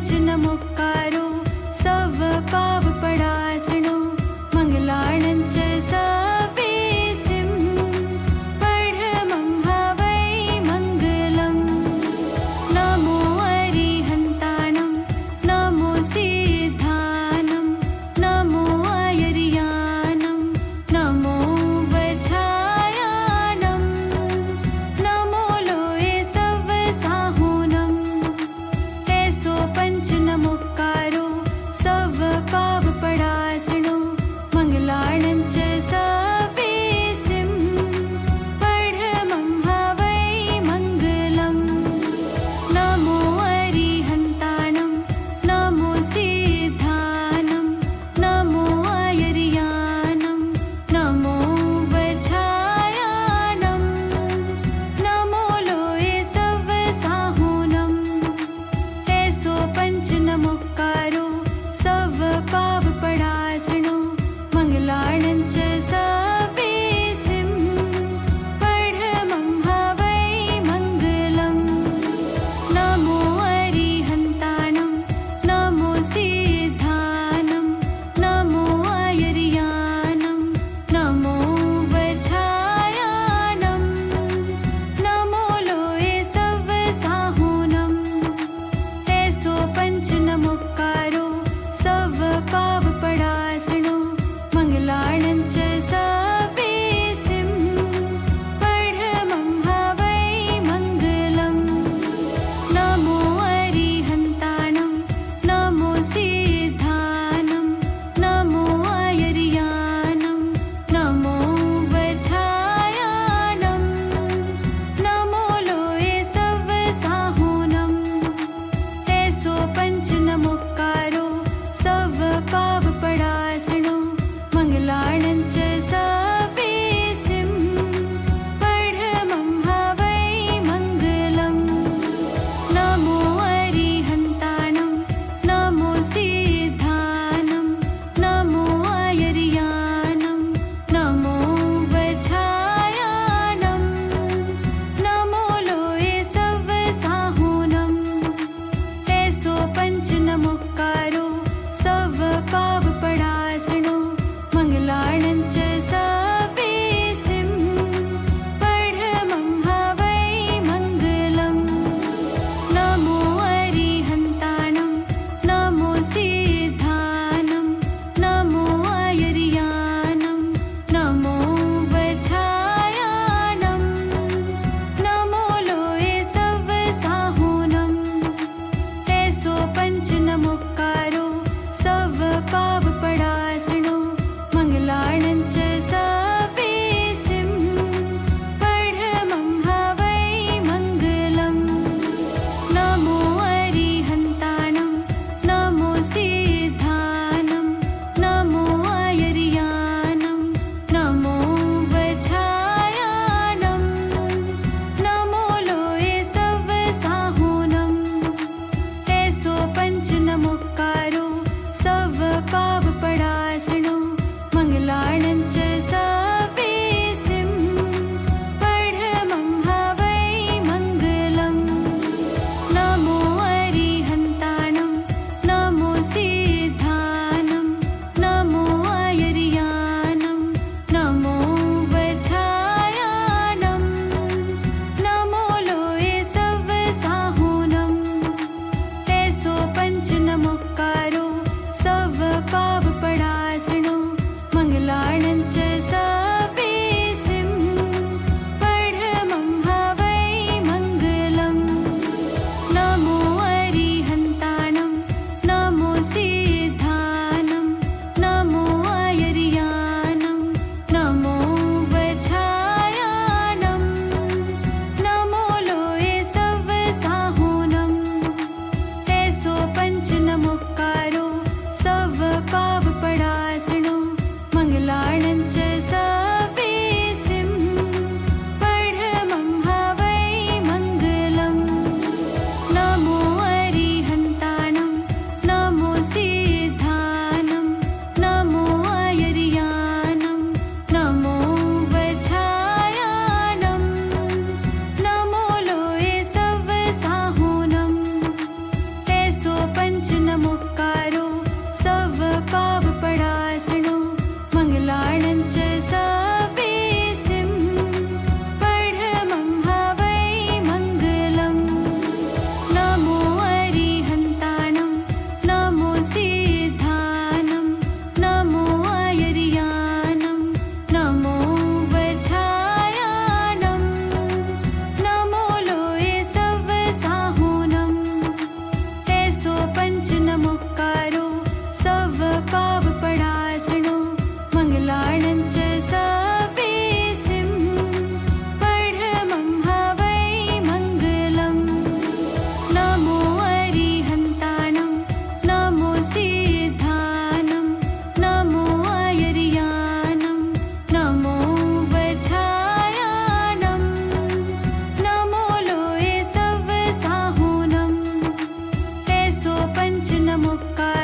पंच नमोकारो सव पाव पडासणो मंगलाणं च सवेसिं पढमं हवै मंगलम्। नमो अरिहन्ताणं नमो सिद्धानं नमो आयर्यानं नमो वज्रायानं नमो लोये सव साहुनं। कैसो पंच नमोकारो सव पाव पडासणो मंगलाणं च सवेसिं पढमं हवै मंगलम्। नमो अरिहन्ताणं नमो सिद्धानं नमो आयर्यानं नमो वज्रायानं नमो लोये सव साहुनं। कैसो पंच नमोकारो सव पाव पडासणो मंगलाणं च सवेसिं पढमं हवै मंगलम्। नमो अरिहन्ताणं नमो सिद्धानं नमो आयर्यानं नमो वज्रायानं नमो लोये सव साहुनं। कैसो पंच नमोकारो सव पाव पडासणो मंगलाणं च सवेसिं पढमं हवै मंगलम्। नमो अरिहन्ताणं नमो सिद्धानं नमो आयर्यानं नमो वज्रायानं नमो लोये सव साहुनं। कैसो पंच नमोकारो सव पाव पडासणो मंगलाणं च सवेसिं पढमं हवै मंगलम्। नमो अरिहन्ताणं नमो सिद्धानं नमो आयर्यानं नमो वज्रायानं नमो लोये सव साहुनं। कैसो पंच नमोकारो सव पाव पडासणो मंगलाणं च सवेसिं पढमं हवै मंगलम्। नमो अरिहन्ताणं नमो सिद्धानं नमो आयर्यानं नमो वज्रायानं नमो लोये सव साहुनं। कैसो पंच नमोकारो सव पाव पडासणो मंगलाणं च सवेसिं पढमं हवै मंगलम्। नमो अरिहन्ताणं नमो सिद्धानं नमो आयर्यानं नमो वज्रायानं नमो लोये सव साहुनं। कैसो पंच नमोकारो सव पाव पडासणो मंगलाणं च सवेसिं पढमं हवै मंगलम्। नमो अरिहन्ताणं नमो सिद्धानं नमो आयर्यानं नमो वज्रायानं नमो लोये सव साहुनं। कैसो पंच नमोकारो सव पाव पडासणो मंगलाणं च सवेसिं पढमं हवै मंगलम्। नमो अरिहन्ताणं नमो सिद्धानं नमो आयर्यानं नमो वज्रायानं नमो लोये सव साहुनं। कैसो पंच नमोकारो सव पाव पडासणो मंगलाणं च सवेसिं पढमं हवै मंगलम्। नमो अरिहन्ताणं नमो सिद्धानं नमो आयर्यानं नमो वज्रायानं नमो लोये सव साहुनं। कैसो पंच नमोक्कारो सवपाव पडासनो मङ्गलाणं च सवेसिं पढमं हवै मङ्गलम् नमो अरिहन्ताणं नमो सिद्धानं नमो आयर्यानं नमो वज्रायाणं नमो लोये सवसाहुनं तैसो पंच नमोक्कार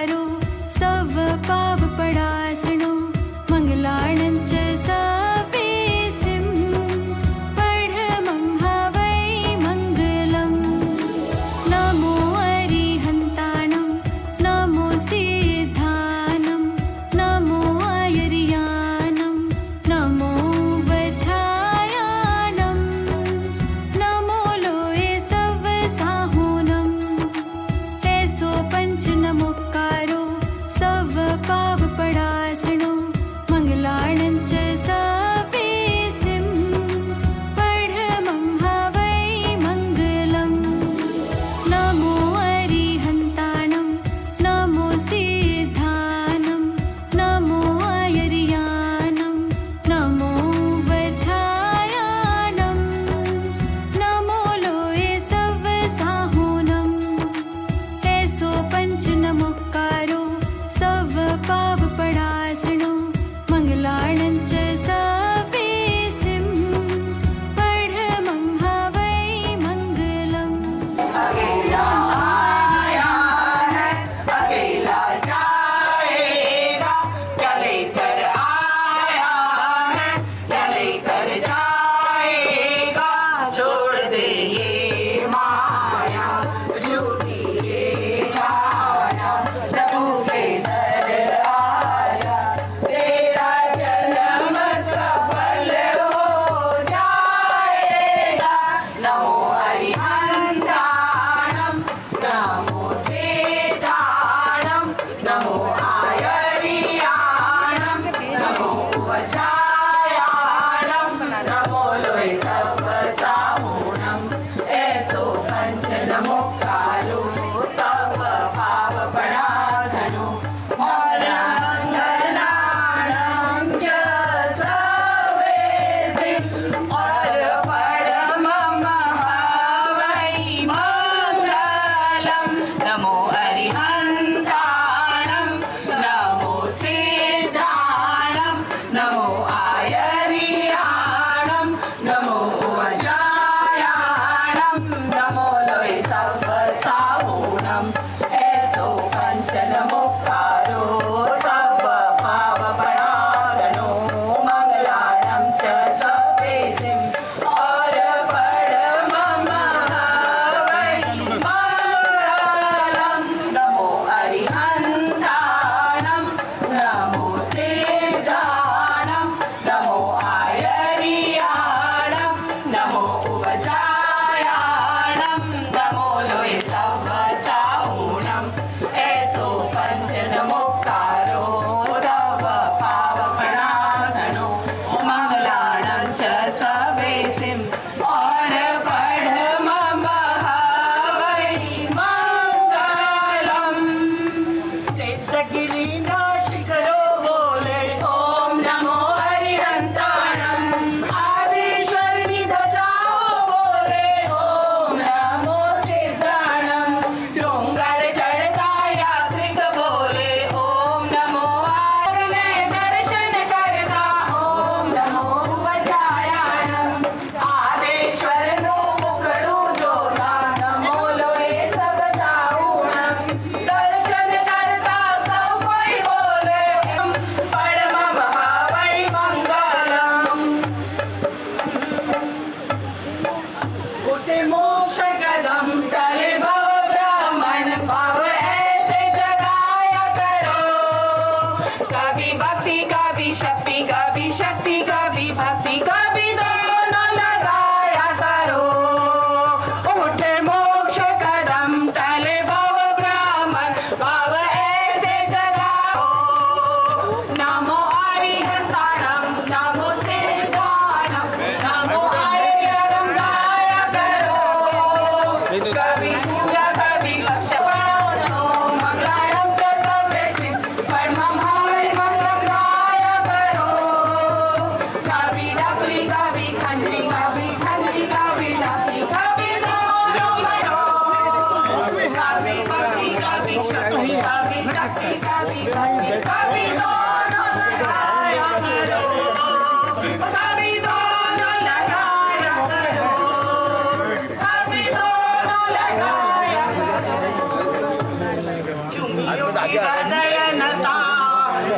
चुमी उठी हृदय नता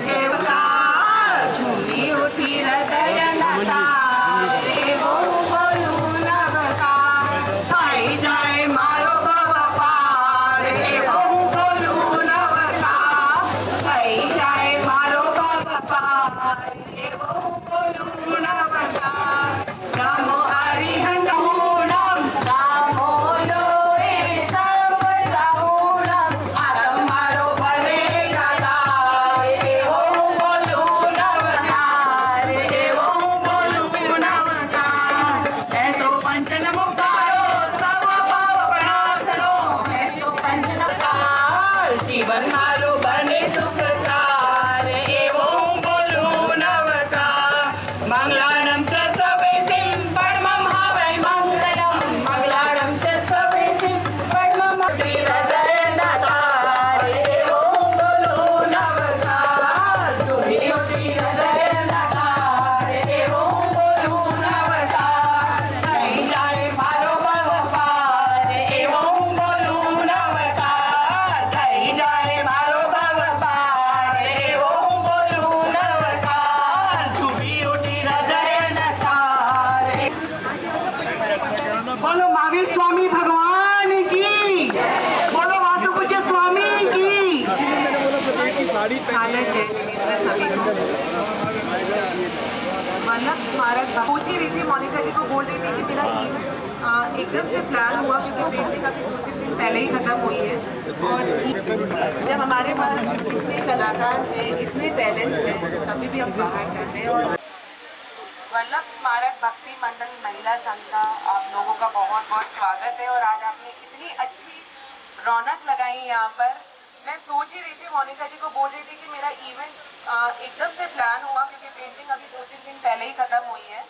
देवता चुमी उठी हृदय नता देवो बोलू नवका थाई जाए मारो बाबा पार देवो बोलू नवका थाई जाए मारो बाबा पार देवो बोलू नवका नमो हरिहंडूणम नमो लोए सर्व साहूणम आरम मारो बड़े दादा देवो बोलू नवकार देवो बोलू नवकार ऐसो पंचन मुक्तारो सब पाप प्रणासनो ऐसो पंचन मुक्तार जीवन मारो बने सुखकार एवो बोलू नवकार मंगलानं च सवेसिं परमं हवै मंगलम् मंगलानं च सवेसिं परमं हृदयनाथार एवो बोलू नवकार तुम्ही उठी हृदयनाथार एवो बोलू नवकार થઈ જાય મારો ભવપાર એવો બોલू નવકાર થઈ જાય મારો ભવપાર એવો બોલू નવકાર तुम्ही उठी हृदयनाथार बोलो महावीर स्वामी भगवान की बोलो वासुपूज्य स्वामी की वल्लभ स्मारक सोच ही रही थी, मोनिका जी को बोल रही थी कि मेरा एकदम से प्लान हुआ क्योंकि पेंटिंग अभी 2-3 दिन पहले ही खत्म हुई है। और जब हमारे पास इतने कलाकार हैं, इतने टैलेंट हैं, तभी भी हम बाहर जाते हैं। और वल्लभ स्मारक भक्ति मंडल महिला संघ का आप लोगों का बहुत बहुत स्वागत है। और आज आपने इतनी अच्छी रौनक लगाई यहाँ पर। मैं सोच ही रही थी, मोनिका जी को बोल रही थी कि मेरा इवेंट एकदम से प्लान हुआ क्योंकि पेंटिंग अभी 2-3 दिन पहले ही खत्म हुई है।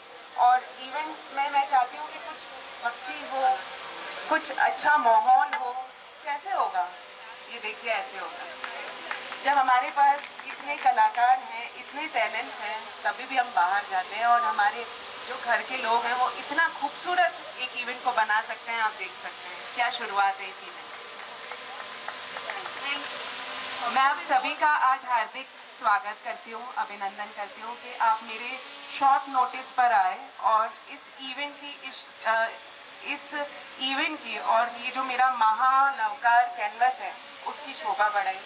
और इवेंट में मैं चाहती हूँ कि कुछ भक्ति हो, कुछ अच्छा माहौल हो। कैसे होगा ये देखिए, ऐसे होगा जब हमारे पास इतने कलाकार हैं, इतने टैलेंट हैं, तभी भी हम बाहर जाते हैं। और हमारे जो घर के लोग हैं वो इतना खूबसूरत एक इवेंट को बना सकते हैं। आप देख सकते हैं क्या शुरुआत है इस इवेंट। मैं आप सभी का आज हार्दिक स्वागत करती हूँ, अभिनंदन करती हूँ कि आप मेरे शॉर्ट नोटिस पर आए और इस इवेंट की और ये जो मेरा महानवकार कैनवस है उसकी शोभा बढ़ाई।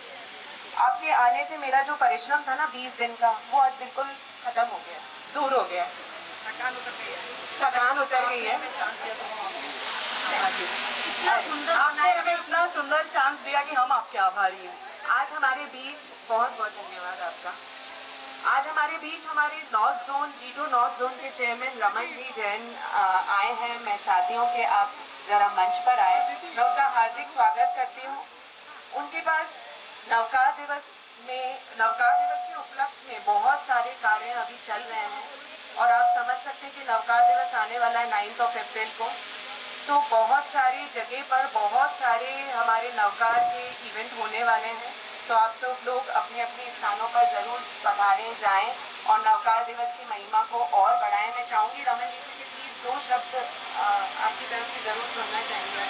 आपके आने से मेरा जो परिश्रम था ना 20 दिन का, वो आज बिल्कुल खत्म हो गया, दूर हो गया, थकान उतर गई है। आपने हमें इतना सुंदर चांस दिया कि हम आपके आभारी हैं। आज हमारे बीच बहुत बहुत धन्यवाद आपका। आज हमारे बीच हमारे north zone G2 north zone के चेयरमैन रमन जी जैन आए हैं। मैं चाहती हूँ कि आप जरा मंच पर आए। मैं उनका हार्दिक स्वागत करती हूँ। उनके पास नवकार दिवस के उपलक्ष्य में बहुत सारे कार्य अभी चल रहे हैं और आप समझ सकते हैं कि नवकार दिवस आने वाला है 9 अप्रैल को। तो बहुत सारी जगह पर बहुत सारे हमारे नवकार के इवेंट होने वाले हैं। तो आप सब लोग अपने अपने स्थानों पर ज़रूर पधारें, जाएं और नवकार दिवस की महिमा को और बढ़ाएं। मैं चाहूँगी रमन जी से कि प्लीज़ 2 शब्द आपकी तरफ से ज़रूर सुनना चाहेंगे।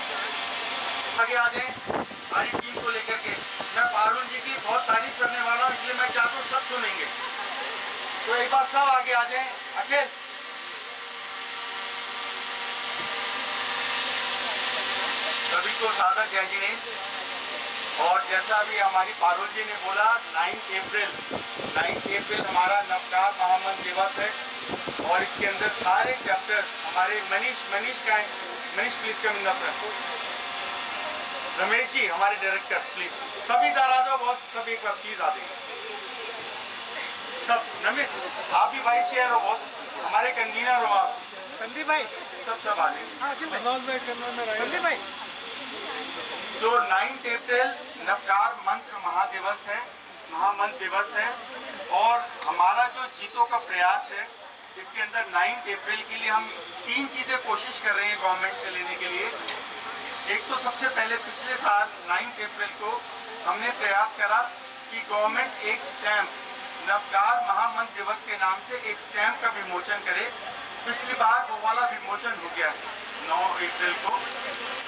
आगे आ जाएं हमारी टीम को लेकर के। मैं पारुल जी की बहुत तारीफ करने वाला हूँ, इसलिए मैं चाहता हूँ सब सुनेंगे। तो एक बार सब आगे आ जाएं। अखिल सभी को सादर जय जिनेन्द्र। और जैसा अभी हमारी पारुल जी ने बोला 9 अप्रैल हमारा नवकार महामंत्र दिवस है और इसके अंदर सारे चैप्टर्स हमारे Manish please coming up. Ramesh ji हमारे डायरेक्टर प्लीज सभी इधर आ जाओ, बहुत सब एक बार प्लीज आ जाइए सब। नमित आप भी वाइस चेयर हो, बहुत हमारे कन्वीनर हो आप, संदीप भाई सब आ जाइए संदीप भाई। तो 9 अप्रैल नवकार मंत्र महामंत्र दिवस है और हमारा जो जीतों का प्रयास है इसके अंदर 9 अप्रैल के लिए हम 3 चीजें कोशिश कर रहे हैं गवर्नमेंट से लेने के लिए। एक तो सबसे पहले पिछले साल 9 अप्रैल को हमने प्रयास करा कि गवर्नमेंट एक स्टैंप नवकार महामंत्र दिवस के नाम से एक स्टैंप का विमोचन करे। पिछली बार वो वाला विमोचन हो गया 9 अप्रैल को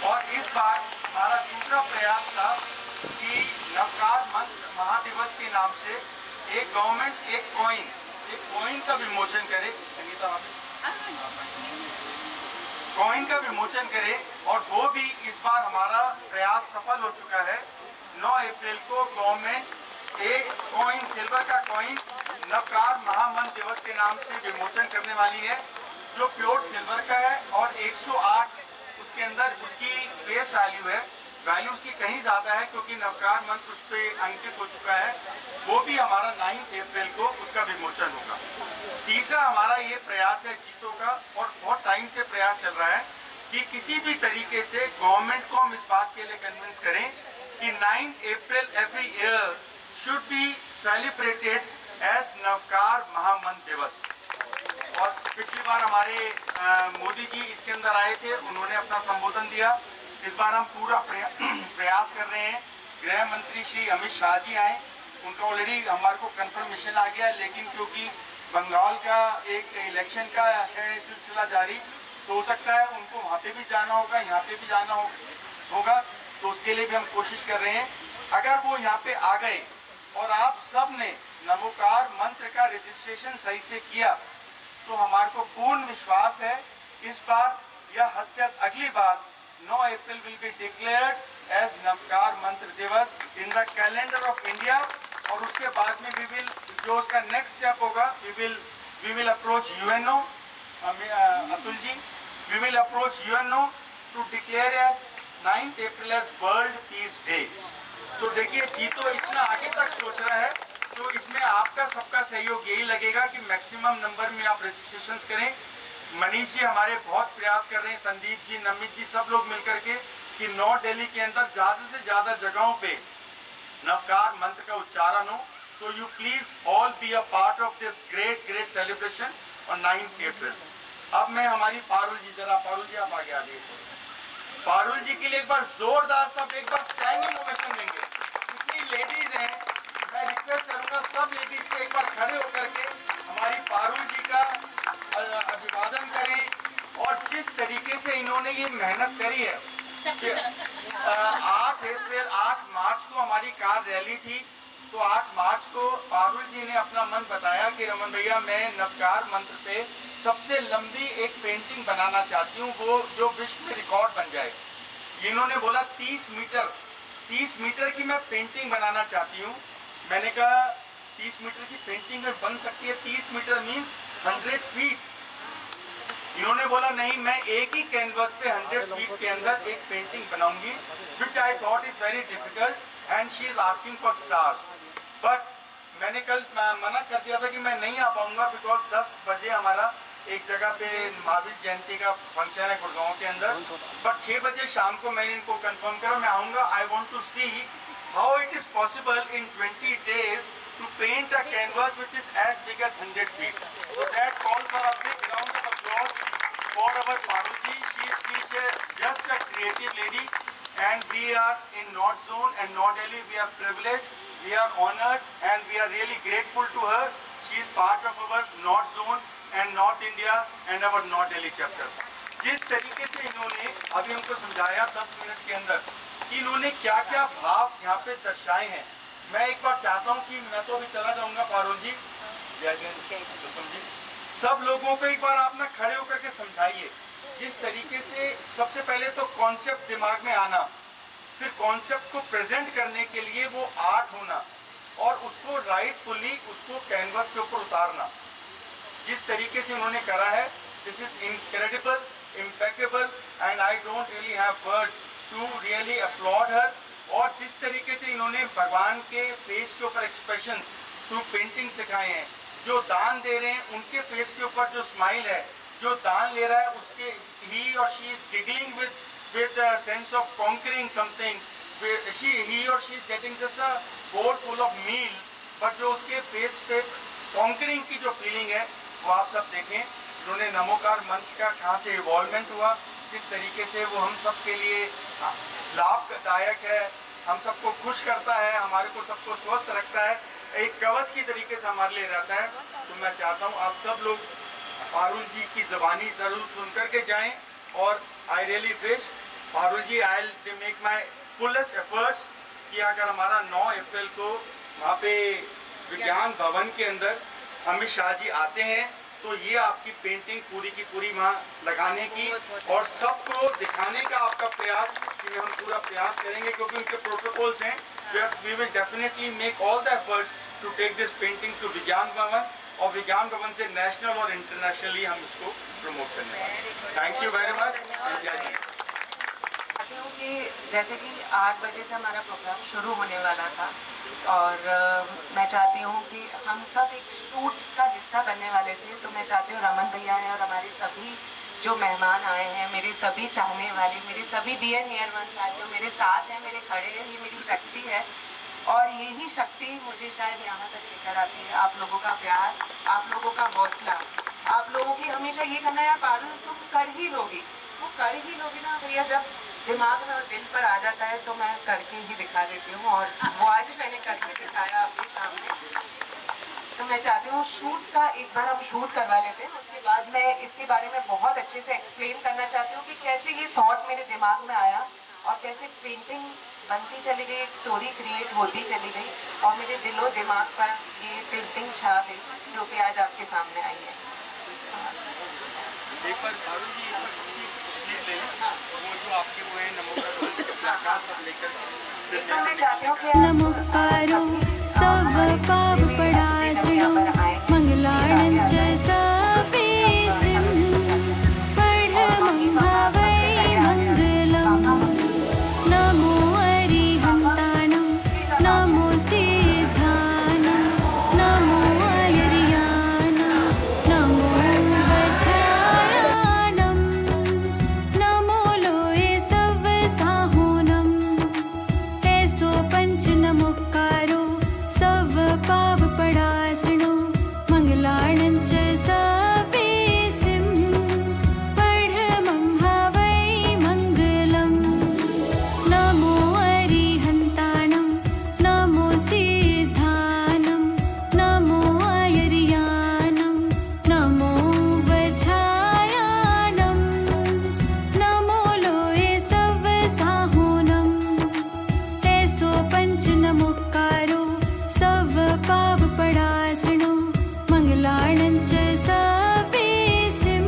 और इस बार हमारा दूसरा प्रयास था कि नवकार मंत्र महादिवस के नाम से एक गवर्नमेंट एक कॉइन का विमोचन करे, संगीता कॉइन का विमोचन करे, और वो भी इस बार हमारा प्रयास सफल हो चुका है। 9 अप्रैल को गवर्नमेंट एक कॉइन, सिल्वर का कॉइन नवकार महामंत्र दिवस के नाम से विमोचन करने वाली है, जो प्योर सिल्वर का है और 108 उसके अंदर उसकी फेस वैल्यू उसकी कहीं ज्यादा है, क्योंकि नवकार मंत्र उस पर अंकित हो चुका है। वो भी हमारा 9 अप्रैल को उसका विमोचन होगा। तीसरा हमारा ये प्रयास है जीतो का, और बहुत टाइम से प्रयास चल रहा है कि किसी भी तरीके से गवर्नमेंट को हम इस बात के लिए कन्विंस करें कि 9 April every year should be celebrated as Navkar Mahamantra Diwas. और पिछली बार हमारे मोदी जी इसके अंदर आए थे, उन्होंने अपना संबोधन दिया। इस बार हम पूरा प्रयास कर रहे हैं। गृह मंत्री श्री अमित शाह जी आए, उनका ऑलरेडी हमारे को कंफर्मेशन आ गया, लेकिन क्योंकि बंगाल का एक इलेक्शन का है सिलसिला जारी, तो हो सकता है उनको वहाँ पे भी जाना होगा, यहाँ पे भी जाना होगा, तो उसके लिए भी हम कोशिश कर रहे हैं। अगर वो यहाँ पे आ गए और आप सब ने नवोकार मंत्र का रजिस्ट्रेशन सही से किया, तो हमारे को पूर्ण विश्वास है इस बार या हद से अगली बार 9 April will be declared as Navkar Mantra Diwas in the calendar of India. और उसके बाद में जो उसका नेक्स्ट स्टेप होगा, we will approach UNO, Atul ji, we will approach UNO to declare as 9 April as world peace day. तो देखिए जीतो इतना आगे तक सोच रहा है, तो इसमें आपका सबका सहयोग यही लगेगा कि मैक्सिमम नंबर में आप रजिस्ट्रेशन करें। मनीष जी हमारे बहुत प्रयास कर रहे हैं, संदीप जी, नमित जी, सब लोग मिलकर के कि नॉर्थ दिल्ली के अंदर ज्यादा से ज्यादा जगहों पे नवकार मंत्र का उच्चारण हो। तो you please all be a part of this great celebration on 9 अप्रैल। अब मैं हमारी पारुल जी, जरा पारुल जी आप आगे आ जाइए। पारुल जी के लिए एक बार जोरदार सब एक बार स्टैंडिंग ओवेशन देंगे। जितनी लेडीज हैं, मैं रिक्वेस्ट करूंगा सब लेडीज से एक बार खड़े होकर के हमारी पारुल जी का अभिवादन करें। और जिस तरीके से इन्होंने ये मेहनत करी है, 8 मार्च को हमारी कार रैली थी, तो 8 मार्च को पारुल जी ने अपना मन बताया कि रमन भैया मैं नवकार मंत्र पे सबसे लंबी एक पेंटिंग बनाना चाहती हूँ, वो जो विश्व में रिकॉर्ड बन जाए। इन्होंने बोला 30 मीटर की मैं पेंटिंग बनाना चाहती हूँ। मैंने कहा 30 मीटर की पेंटिंग में बन सकती है, 30 मीटर मीन्स 100 फीट। इन्होंने बोला नहीं, मैं एक ही कैनवस पे 100 फीट के अंदर एक पेंटिंग बनाऊंगी, which I thought is very difficult and she is asking for stars. But मैंने कल मना कर दिया था कि मैं नहीं आ पाऊंगा, बिकॉज 10 बजे हमारा एक जगह पे महावीर जयंती का फंक्शन है गुड़गांव के अंदर। बट 6 बजे शाम को मैंने इनको कंफर्म करा मैं आऊंगा। I want to see how it is possible in 20 days to paint a canvas which is as big as 100 feet. So that calls for a big round of applause for our Paruji. She is just a creative lady, and we are in North Zone and North Delhi. We are privileged, we are honored, and we are really grateful to her. She is part of our North Zone and North India and our North Delhi chapter. जिस तरीके से इन्होंने अभी हमको समझाया 10 minute के अंदर कि इन्होंने क्या क्या भाव यहाँ पे दर्शाए हैं, मैं एक बार चाहता हूँ कि मैं तो अभी चला जाऊंगा पारुल जी, सब लोगों को एक बार आप ना खड़े होकर के समझाइए जिस तरीके से। सबसे पहले तो कॉन्सेप्ट दिमाग में आना, फिर कॉन्सेप्ट को प्रेजेंट करने के लिए वो आर्ट होना, और उसको राइटफुली उसको कैनवस के ऊपर उतारना। जिस तरीके से उन्होंने करा है, this is incredible, impeccable, and I don't really have words to really applaud her. और जिस तरीके से इन्होंने भगवान के फेस के ऊपर एक्सप्रेशंस थ्रू पेंटिंग सिखाए हैं, जो दान दे रहे हैं उनके फेस के ऊपर जो स्माइल है, जो दान ले रहा है उसके ही और she is giggling with a sense of conquering something, he or she is getting just a bowl full of meal, but जो उसके फेस पे conquering की जो फीलिंग है वो आप सब देखें। उन्होंने नमोकार मंत्र का कहाँ से इवॉल्वमेंट हुआ, किस तरीके से वो हम सब के लिए लाभदायक है, हम सबको खुश करता है, हमारे को सबको स्वस्थ रखता है, एक कवच की तरीके से हमारे लिए रहता है। तो मैं चाहता हूँ आप सब लोग पारुल जी की ज़बानी ज़रूर सुन करके जाएं, और I really wish Parul ji, I will make my fullest efforts कि अगर हमारा 9 अप्रैल को वहाँ पे विज्ञान भवन के अंदर अमित शाह जी आते हैं तो ये आपकी पेंटिंग पूरी की पूरी वहाँ लगाने की और सबको दिखाने का आपका प्रयास कि हम पूरा प्रयास करेंगे, क्योंकि उनके प्रोटोकॉल्स हैं। We will definitely make all the efforts to take this painting to Vigyan Bhavan और विज्ञान भवन से नेशनल और इंटरनेशनली हम इसको प्रमोट करने वाले हैं। Thank you very much. चाहती हूँ कि जैसे कि 8 बजे से हमारा प्रोग्राम शुरू होने वाला था और मैं चाहती हूँ कि हम सब एक शूट का हिस्सा बनने वाले थे, तो मैं चाहती हूँ रमन भैया हैं और हमारे सभी जो मेहमान आए हैं, मेरे सभी चाहने वाले, मेरे सभी डियर नियर वन साथियों मेरे साथ हैं, मेरे खड़े हैं, ये मेरी शक्ति है और यही शक्ति मुझे शायद यहाँ तक लेकर आती है। आप लोगों का प्यार, आप लोगों का हौसला, आप लोगों की हमेशा ये करना है पारुल तुम कर ही लोगी, वो कर ही लोगी ना भैया। जब दिमाग में और दिल पर आ जाता है तो मैं करके ही दिखा देती हूँ और वो आज मैंने करके दिखाया आपके सामने। तो मैं चाहती हूँ शूट का एक बार हम शूट करवा लेते हैं, उसके बाद मैं इसके बारे में बहुत अच्छे से एक्सप्लेन करना चाहती हूँ कि कैसे ये थॉट मेरे दिमाग में आया और कैसे पेंटिंग बनती चली गई, एक स्टोरी क्रिएट होती चली गई और मेरे दिलो दिमाग पर ये पेंटिंग छा गई जो कि आज आपके सामने आई है। एक बार अरुण जी प्लीज ले लें वो जो आपके वो है नमोकार सब लेकर तो मैं चाहती हूँ कि नमोकारो सव पाप पडासनो मंगलाणं च सवेसिं पढमं भावै मंगलम् नमो अरिहन्ताणं नमो सिद्धानं नमो आयर्यानं नमो वज्रायानं नमो लोये सव साहोनं ऐसो पंच नमोकारो सव पाप पडासनो मंगलाणं च सवेसिं पढमं भावै मंगलम् नमो अरिहन्ताणं नमो सिद्धानं नमो आयर्यानं नमो वज्रायानं नमो लोये सव साहोनं ऐसो पंच नमोकारो सव पाप पडासनो मंगलाणं च सवेसिं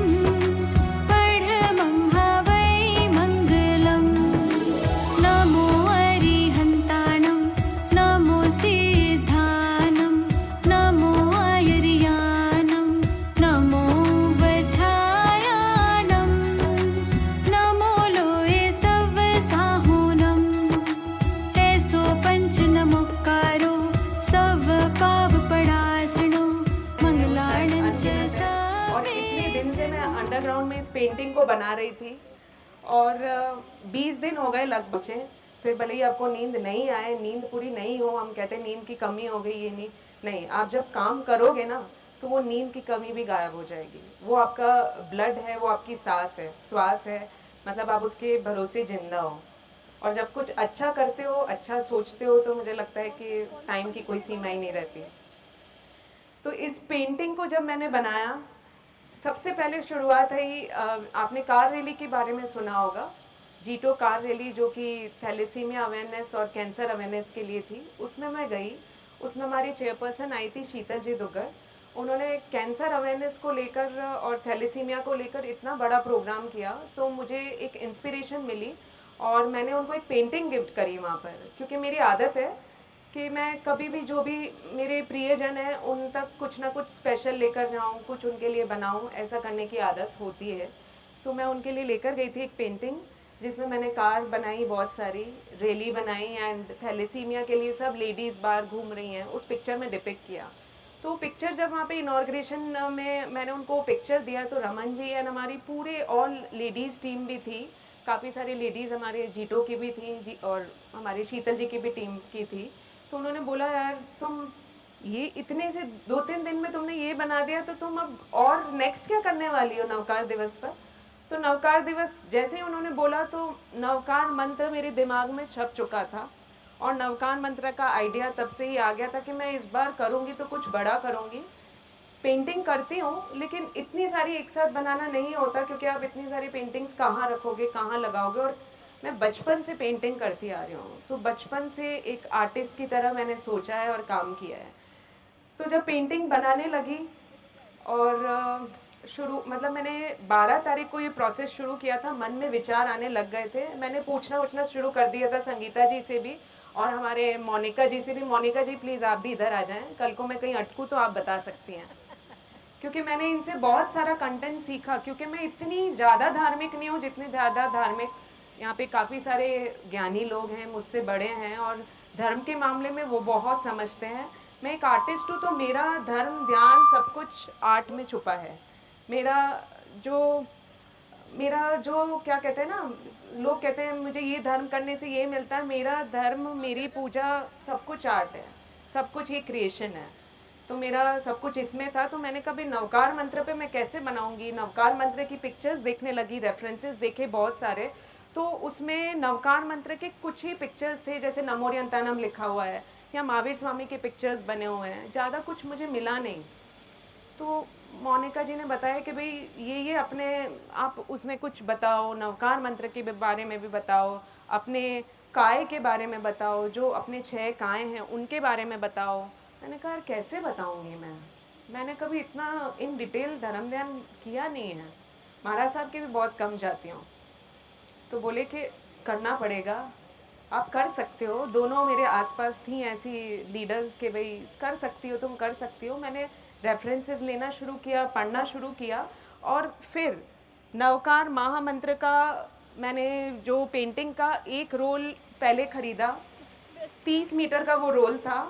पढमं भावै मंगलम् नमो अरिहन्ताणं नमो सिद्धानं नमो आयर्यानं नमो वज्रायानं नमो लोये सव साहोनं ऐसो पंच नमोकारो सव पाप पडासनो मंगलाणं च और इतने दिन से मैं अंडरग्राउंड में इस पेंटिंग को बना रही थी और 20 दिन हो गए लगभग से। फिर भले ही आपको नींद नहीं आए, नींद पूरी नहीं हो, हम कहते हैं नींद की कमी हो गई, ये नहीं, आप जब काम करोगे ना तो वो नींद की कमी भी गायब हो जाएगी। वो आपका ब्लड है, वो आपकी सांस है, श्वास है, मतलब आप उसके भरोसे जिंदा हो। और जब कुछ अच्छा करते हो, अच्छा सोचते हो तो मुझे लगता है कि टाइम की कोई सीमा ही नहीं रहती। तो इस पेंटिंग को जब मैंने बनाया, सबसे पहले शुरुआत है आपने कार रैली के बारे में सुना होगा, जीटो कार रैली जो कि थैलेसीमिया अवेयरनेस और कैंसर अवेयरनेस के लिए थी। उसमें मैं गई, उसमें हमारी चेयरपर्सन आई थी शीतल जी दुग्गर। उन्होंने कैंसर अवेयरनेस को लेकर और थैलेसीमिया को लेकर इतना बड़ा प्रोग्राम किया, तो मुझे एक इंस्पिरेशन मिली और मैंने उनको एक पेंटिंग गिफ्ट करी वहाँ पर। क्योंकि मेरी आदत है कि मैं कभी भी जो भी मेरे प्रियजन हैं उन तक कुछ ना कुछ स्पेशल लेकर जाऊँ, कुछ उनके लिए बनाऊँ, ऐसा करने की आदत होती है। तो मैं उनके लिए लेकर गई थी एक पेंटिंग जिसमें मैंने कार बनाई, बहुत सारी रैली बनाई एंड थैलेसीमिया के लिए सब लेडीज़ बाहर घूम रही हैं, उस पिक्चर में डिपिक्ट किया। तो पिक्चर जब वहाँ पे इनॉर्ग्रेशन में मैंने उनको पिक्चर दिया तो रमन जी एंड हमारी पूरे ऑल लेडीज़ टीम भी थी, काफ़ी सारी लेडीज़ हमारे जीटो की भी थी और हमारे शीतल जी की भी टीम की थी। तो उन्होंने बोला यार तुम ये इतने से 2-3 दिन में तुमने ये बना दिया तो तुम अब और नेक्स्ट क्या करने वाली हो नवकार दिवस पर। तो नवकार दिवस जैसे ही उन्होंने बोला तो नवकार मंत्र मेरे दिमाग में छप चुका था और नवकार मंत्र का आइडिया तब से ही आ गया था कि मैं इस बार करूँगी तो कुछ बड़ा करूँगी। पेंटिंग करती हूँ लेकिन इतनी सारी एक साथ बनाना नहीं होता, क्योंकि आप इतनी सारी पेंटिंग्स कहाँ रखोगे, कहाँ लगाओगे। और मैं बचपन से पेंटिंग करती आ रही हूँ, तो बचपन से एक आर्टिस्ट की तरह मैंने सोचा है और काम किया है। तो जब पेंटिंग बनाने लगी और शुरू मतलब मैंने 12 तारीख को ये प्रोसेस शुरू किया था, मन में विचार आने लग गए थे। मैंने पूछना उठना शुरू कर दिया था संगीता जी से भी और हमारे मोनिका जी से भी। मोनिका जी प्लीज़ आप भी इधर आ जाएं, कल को मैं कहीं अटकूँ तो आप बता सकती हैं, क्योंकि मैंने इनसे बहुत सारा कंटेंट सीखा। क्योंकि मैं इतनी ज़्यादा धार्मिक नहीं हूँ जितने ज़्यादा धार्मिक यहाँ पे काफ़ी सारे ज्ञानी लोग हैं, मुझसे बड़े हैं और धर्म के मामले में वो बहुत समझते हैं। मैं एक आर्टिस्ट हूँ, तो मेरा धर्म ध्यान सब कुछ आर्ट में छुपा है। मेरा जो क्या कहते हैं ना, लोग कहते हैं मुझे ये धर्म करने से ये मिलता है, मेरा धर्म, मेरी पूजा, सब कुछ आर्ट है, सब कुछ ये क्रिएशन है। तो मेरा सब कुछ इसमें था। तो मैंने कभी नवकार मंत्र पे मैं कैसे बनाऊंगी, नवकार मंत्र की पिक्चर्स देखने लगी, रेफरेंसेस देखे बहुत सारे। तो उसमें नवकार मंत्र के कुछ ही पिक्चर्स थे, जैसे नमोरियंतानम लिखा हुआ है या महावीर स्वामी के पिक्चर्स बने हुए हैं, ज़्यादा कुछ मुझे मिला नहीं। तो मोनिका जी ने बताया कि भाई ये अपने आप उसमें कुछ बताओ, नवकार मंत्र के बारे में भी बताओ, अपने काय के बारे में बताओ, जो अपने 6 काय हैं उनके बारे में बताओ। मैंने कहा यार कैसे बताऊंगी मैंने कभी इतना इन डिटेल धर्म ध्यान किया नहीं है, महाराज साहब के भी बहुत कम जाती हूँ। तो बोले कि करना पड़ेगा, आप कर सकते हो। दोनों मेरे आसपास थी ऐसी लीडर्स के भाई कर सकती हो, तुम कर सकती हो। मैंने रेफरेंसेस लेना शुरू किया, पढ़ना शुरू किया और फिर नवकार महामंत्र का मैंने जो पेंटिंग का एक रोल पहले ख़रीदा, 30 मीटर का वो रोल था।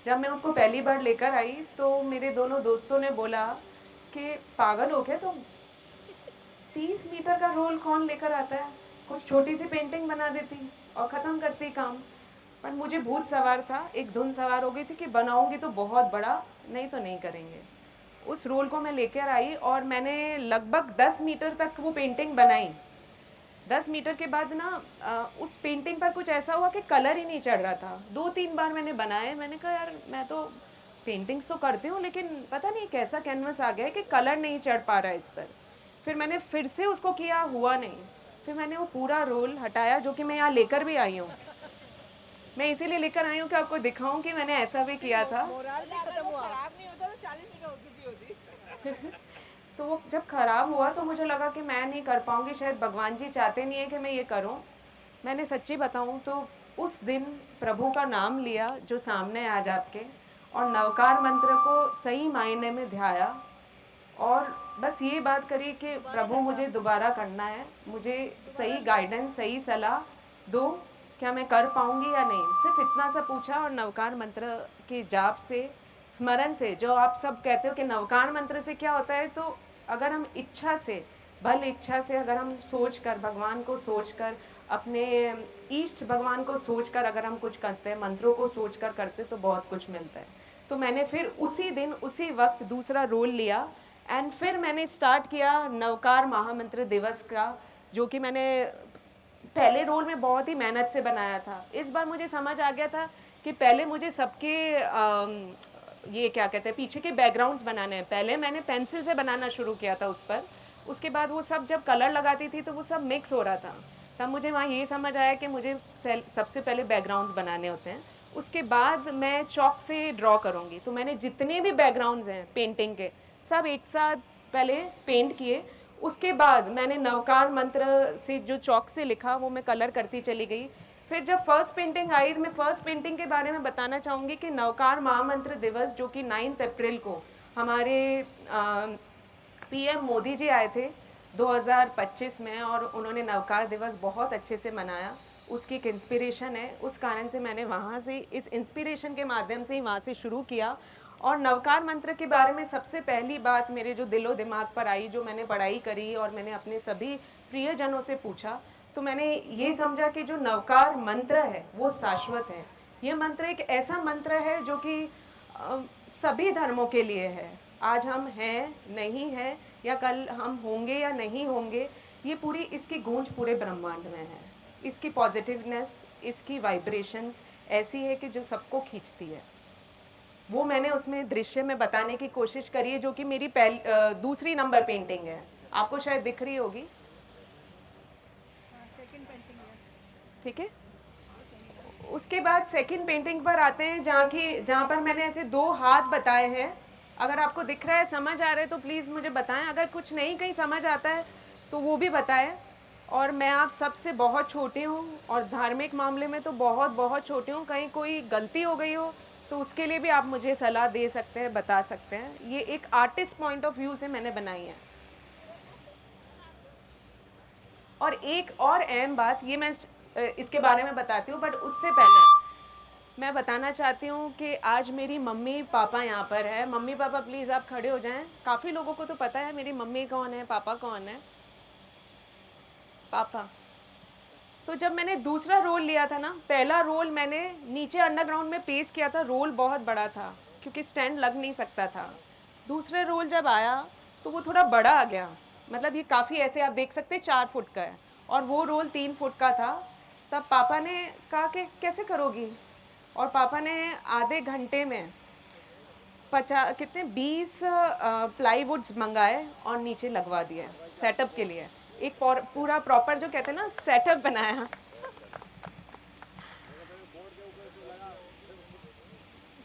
जब मैं उसको पहली बार लेकर आई तो मेरे दोनों दोस्तों ने बोला कि पागल हो गया, तो 30 मीटर का रोल कौन लेकर आता है, कुछ छोटी सी पेंटिंग बना देती और ख़त्म करती काम। पर मुझे भूत सवार था, एक धुन सवार हो गई थी कि बनाऊंगी तो बहुत बड़ा, नहीं तो नहीं करेंगे। उस रोल को मैं लेकर आई और मैंने लगभग 10 मीटर तक वो पेंटिंग बनाई। 10 मीटर के बाद ना उस पेंटिंग पर कुछ ऐसा हुआ कि कलर ही नहीं चढ़ रहा था। 2-3 बार मैंने बनाए, मैंने कहा यार मैं तो पेंटिंग्स तो करती हूँ लेकिन पता नहीं कैसा कैनवस आ गया कि कलर नहीं चढ़ पा रहा है इस पर। फिर मैंने फिर से उसको किया, हुआ नहीं। फिर मैंने वो पूरा रोल हटाया, जो कि मैं यहाँ लेकर भी आई हूँ। मैं इसीलिए लेकर आई हूँ कि आपको दिखाऊं कि मैंने ऐसा भी किया था। तो वो जब खराब हुआ तो मुझे लगा कि मैं नहीं कर पाऊंगी, शायद भगवान जी चाहते नहीं है कि मैं ये करूं। मैंने सच्ची बताऊं तो उस दिन प्रभु का नाम लिया जो सामने है आज आपके, और नवकार मंत्र को सही मायने में ध्याया और बस ये बात करी कि प्रभु मुझे दोबारा करना है, मुझे सही गाइडेंस, सही सलाह दो, क्या मैं कर पाऊंगी या नहीं। सिर्फ इतना सा पूछा और नवकार मंत्र के जाप से, स्मरण से, जो आप सब कहते हो कि नवकार मंत्र से क्या होता है, तो अगर हम इच्छा से, भल इच्छा से, अगर हम सोच कर, भगवान को सोच कर, अपने ईष्ट भगवान को सोच कर अगर हम कुछ करते हैं, मंत्रों को सोच कर करते, तो बहुत कुछ मिलता है। तो मैंने फिर उसी दिन उसी वक्त दूसरा रोल लिया एंड फिर मैंने स्टार्ट किया नवकार महामंत्र दिवस का, जो कि मैंने पहले रोल में बहुत ही मेहनत से बनाया था। इस बार मुझे समझ आ गया था कि पहले मुझे सबके ये क्या कहते हैं, पीछे के बैकग्राउंड्स बनाने हैं। पहले मैंने पेंसिल से बनाना शुरू किया था उस पर, उसके बाद वो सब जब कलर लगाती थी तो वो सब मिक्स हो रहा था। तब मुझे वहाँ ये समझ आया कि मुझे सबसे पहले बैकग्राउंड्स बनाने होते हैं, उसके बाद मैं चॉक से ड्रॉ करूँगी। तो मैंने जितने भी बैकग्राउंड्स हैं पेंटिंग के सब एक साथ पहले पेंट किए, उसके बाद मैंने नवकार मंत्र से जो चॉक से लिखा वो मैं कलर करती चली गई। फिर जब फर्स्ट पेंटिंग आई, मैं फर्स्ट पेंटिंग के बारे में बताना चाहूँगी कि नवकार महामंत्र दिवस जो कि 9 अप्रैल को हमारे पीएम मोदी जी आए थे 2025 में, और उन्होंने नवकार दिवस बहुत अच्छे से मनाया। उसकी एक इंस्पिरेशन है, उस कारण से मैंने वहाँ से, इस इंस्पिरेशन के माध्यम से ही वहाँ से शुरू किया। और नवकार मंत्र के बारे में सबसे पहली बात मेरे जो दिलो दिमाग पर आई, जो मैंने पढ़ाई करी और मैंने अपने सभी प्रियजनों से पूछा, तो मैंने ये समझा कि जो नवकार मंत्र है वो शाश्वत है। ये मंत्र एक ऐसा मंत्र है जो कि सभी धर्मों के लिए है। आज हम हैं, नहीं हैं, या कल हम होंगे या नहीं होंगे, ये पूरी इसकी गूंज पूरे ब्रह्मांड में है। इसकी पॉजिटिवनेस, इसकी वाइब्रेशंस ऐसी है कि जो सबको खींचती है। वो मैंने उसमें दृश्य में बताने की कोशिश करी है, जो कि मेरी दूसरी नंबर पेंटिंग है, आपको शायद दिख रही होगी। ठीक है। उसके बाद सेकंड पेंटिंग पर आते हैं, जहाँ पर मैंने ऐसे 2 हाथ बताए हैं। अगर आपको दिख रहा है, समझ आ रहा है तो प्लीज़ मुझे बताएं, अगर कुछ नहीं कहीं समझ आता है तो वो भी बताएं। और मैं आप सबसे बहुत छोटी हूँ और धार्मिक मामले में तो बहुत बहुत छोटी हूँ, कहीं कोई गलती हो गई हो तो उसके लिए भी आप मुझे सलाह दे सकते हैं, बता सकते हैं। ये एक आर्टिस्ट पॉइंट ऑफ व्यू से मैंने बनाई है। और एक और अहम बात, ये मैं इसके बारे में बताती हूँ, बट उससे पहले मैं बताना चाहती हूँ कि आज मेरी मम्मी पापा यहाँ पर है। मम्मी पापा प्लीज़ आप खड़े हो जाएं। काफ़ी लोगों को तो पता है मेरी मम्मी कौन है, पापा कौन है। पापा, तो जब मैंने दूसरा रोल लिया था ना, पहला रोल मैंने नीचे अंडरग्राउंड में पेश किया था, रोल बहुत बड़ा था क्योंकि स्टैंड लग नहीं सकता था। दूसरा रोल जब आया तो वो थोड़ा बड़ा आ गया, मतलब ये काफ़ी ऐसे आप देख सकते हैं 4 फुट का है और वो रोल 3 फुट का था। तब पापा ने कहा कि कैसे करोगी, और पापा ने आधे घंटे में 20 प्लाईवुड्स मंगाए और नीचे लगवा दिए सेटअप के लिए। एक पूरा प्रॉपर जो कहते हैं ना सेटअप बनाया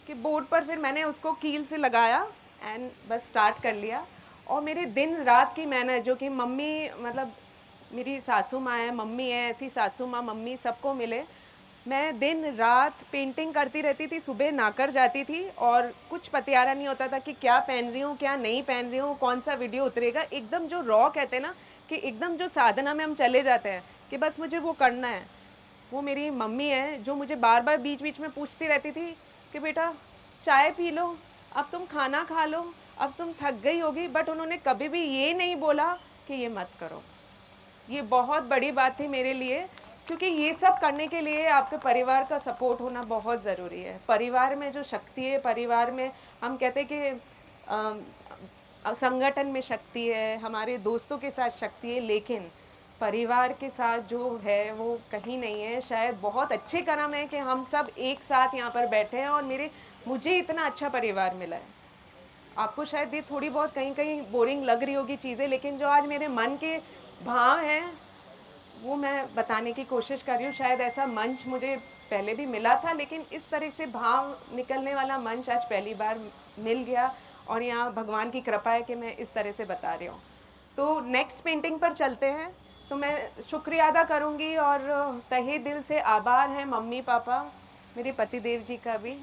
कि बोर्ड पर फिर मैंने उसको कील से लगाया एंड बस स्टार्ट कर लिया। और मेरे दिन रात की मेहनत, जो कि मम्मी, मतलब मेरी सासू माँ है, मम्मी है, ऐसी सासू माँ मम्मी सबको मिले, मैं दिन रात पेंटिंग करती रहती थी। सुबह नाकर जाती थी और कुछ पतियारा नहीं होता था कि क्या पहन रही हूँ क्या नहीं पहन रही हूँ, कौन सा वीडियो उतरेगा। एकदम जो रॉ कहते हैं ना कि एकदम जो साधना में हम चले जाते हैं कि बस मुझे वो करना है। वो मेरी मम्मी है जो मुझे बार बार बीच बीच में पूछती रहती थी कि बेटा चाय पी लो, अब तुम खाना खा लो, अब तुम थक गई होगी। बट उन्होंने कभी भी ये नहीं बोला कि ये मत करो। ये बहुत बड़ी बात थी मेरे लिए, क्योंकि ये सब करने के लिए आपके परिवार का सपोर्ट होना बहुत ज़रूरी है। परिवार में जो शक्ति है, परिवार में हम कहते हैं कि संगठन में शक्ति है, हमारे दोस्तों के साथ शक्ति है, लेकिन परिवार के साथ जो है वो कहीं नहीं है। शायद बहुत अच्छे कर्म है कि हम सब एक साथ यहाँ पर बैठे हैं और मुझे इतना अच्छा परिवार मिला है। आपको शायद ये थोड़ी बहुत कहीं कहीं बोरिंग लग रही होगी चीज़ें, लेकिन जो आज मेरे मन के भाव हैं वो मैं बताने की कोशिश कर रही हूँ। शायद ऐसा मंच मुझे पहले भी मिला था, लेकिन इस तरह से भाव निकलने वाला मंच आज पहली बार मिल गया और यहाँ भगवान की कृपा है कि मैं इस तरह से बता रही हूँ। तो नेक्स्ट पेंटिंग पर चलते हैं। तो मैं शुक्रिया अदा करूँगी और तहे दिल से आभार है मम्मी पापा, मेरे पतिदेव जी का भी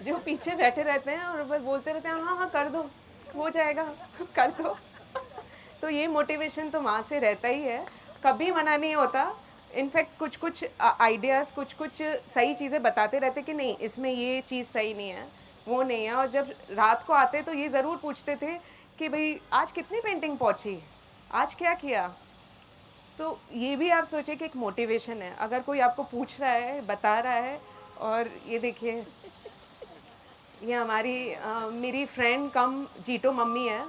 जो पीछे बैठे रहते हैं और बस बोलते रहते हैं हाँ हाँ कर दो, हो जाएगा, कर दो। तो ये मोटिवेशन तो वहाँ से रहता ही है, कभी मना नहीं होता। इनफैक्ट कुछ आइडियाज़, कुछ सही चीज़ें बताते रहते कि नहीं इसमें ये चीज़ सही नहीं है, वो नहीं है। और जब रात को आते तो ये ज़रूर पूछते थे कि भाई आज कितनी पेंटिंग पहुँची, आज क्या किया। तो ये भी आप सोचिए कि एक मोटिवेशन है, अगर कोई आपको पूछ रहा है, बता रहा है। और ये देखिए, ये मेरी फ्रेंड कम जीटो मम्मी है,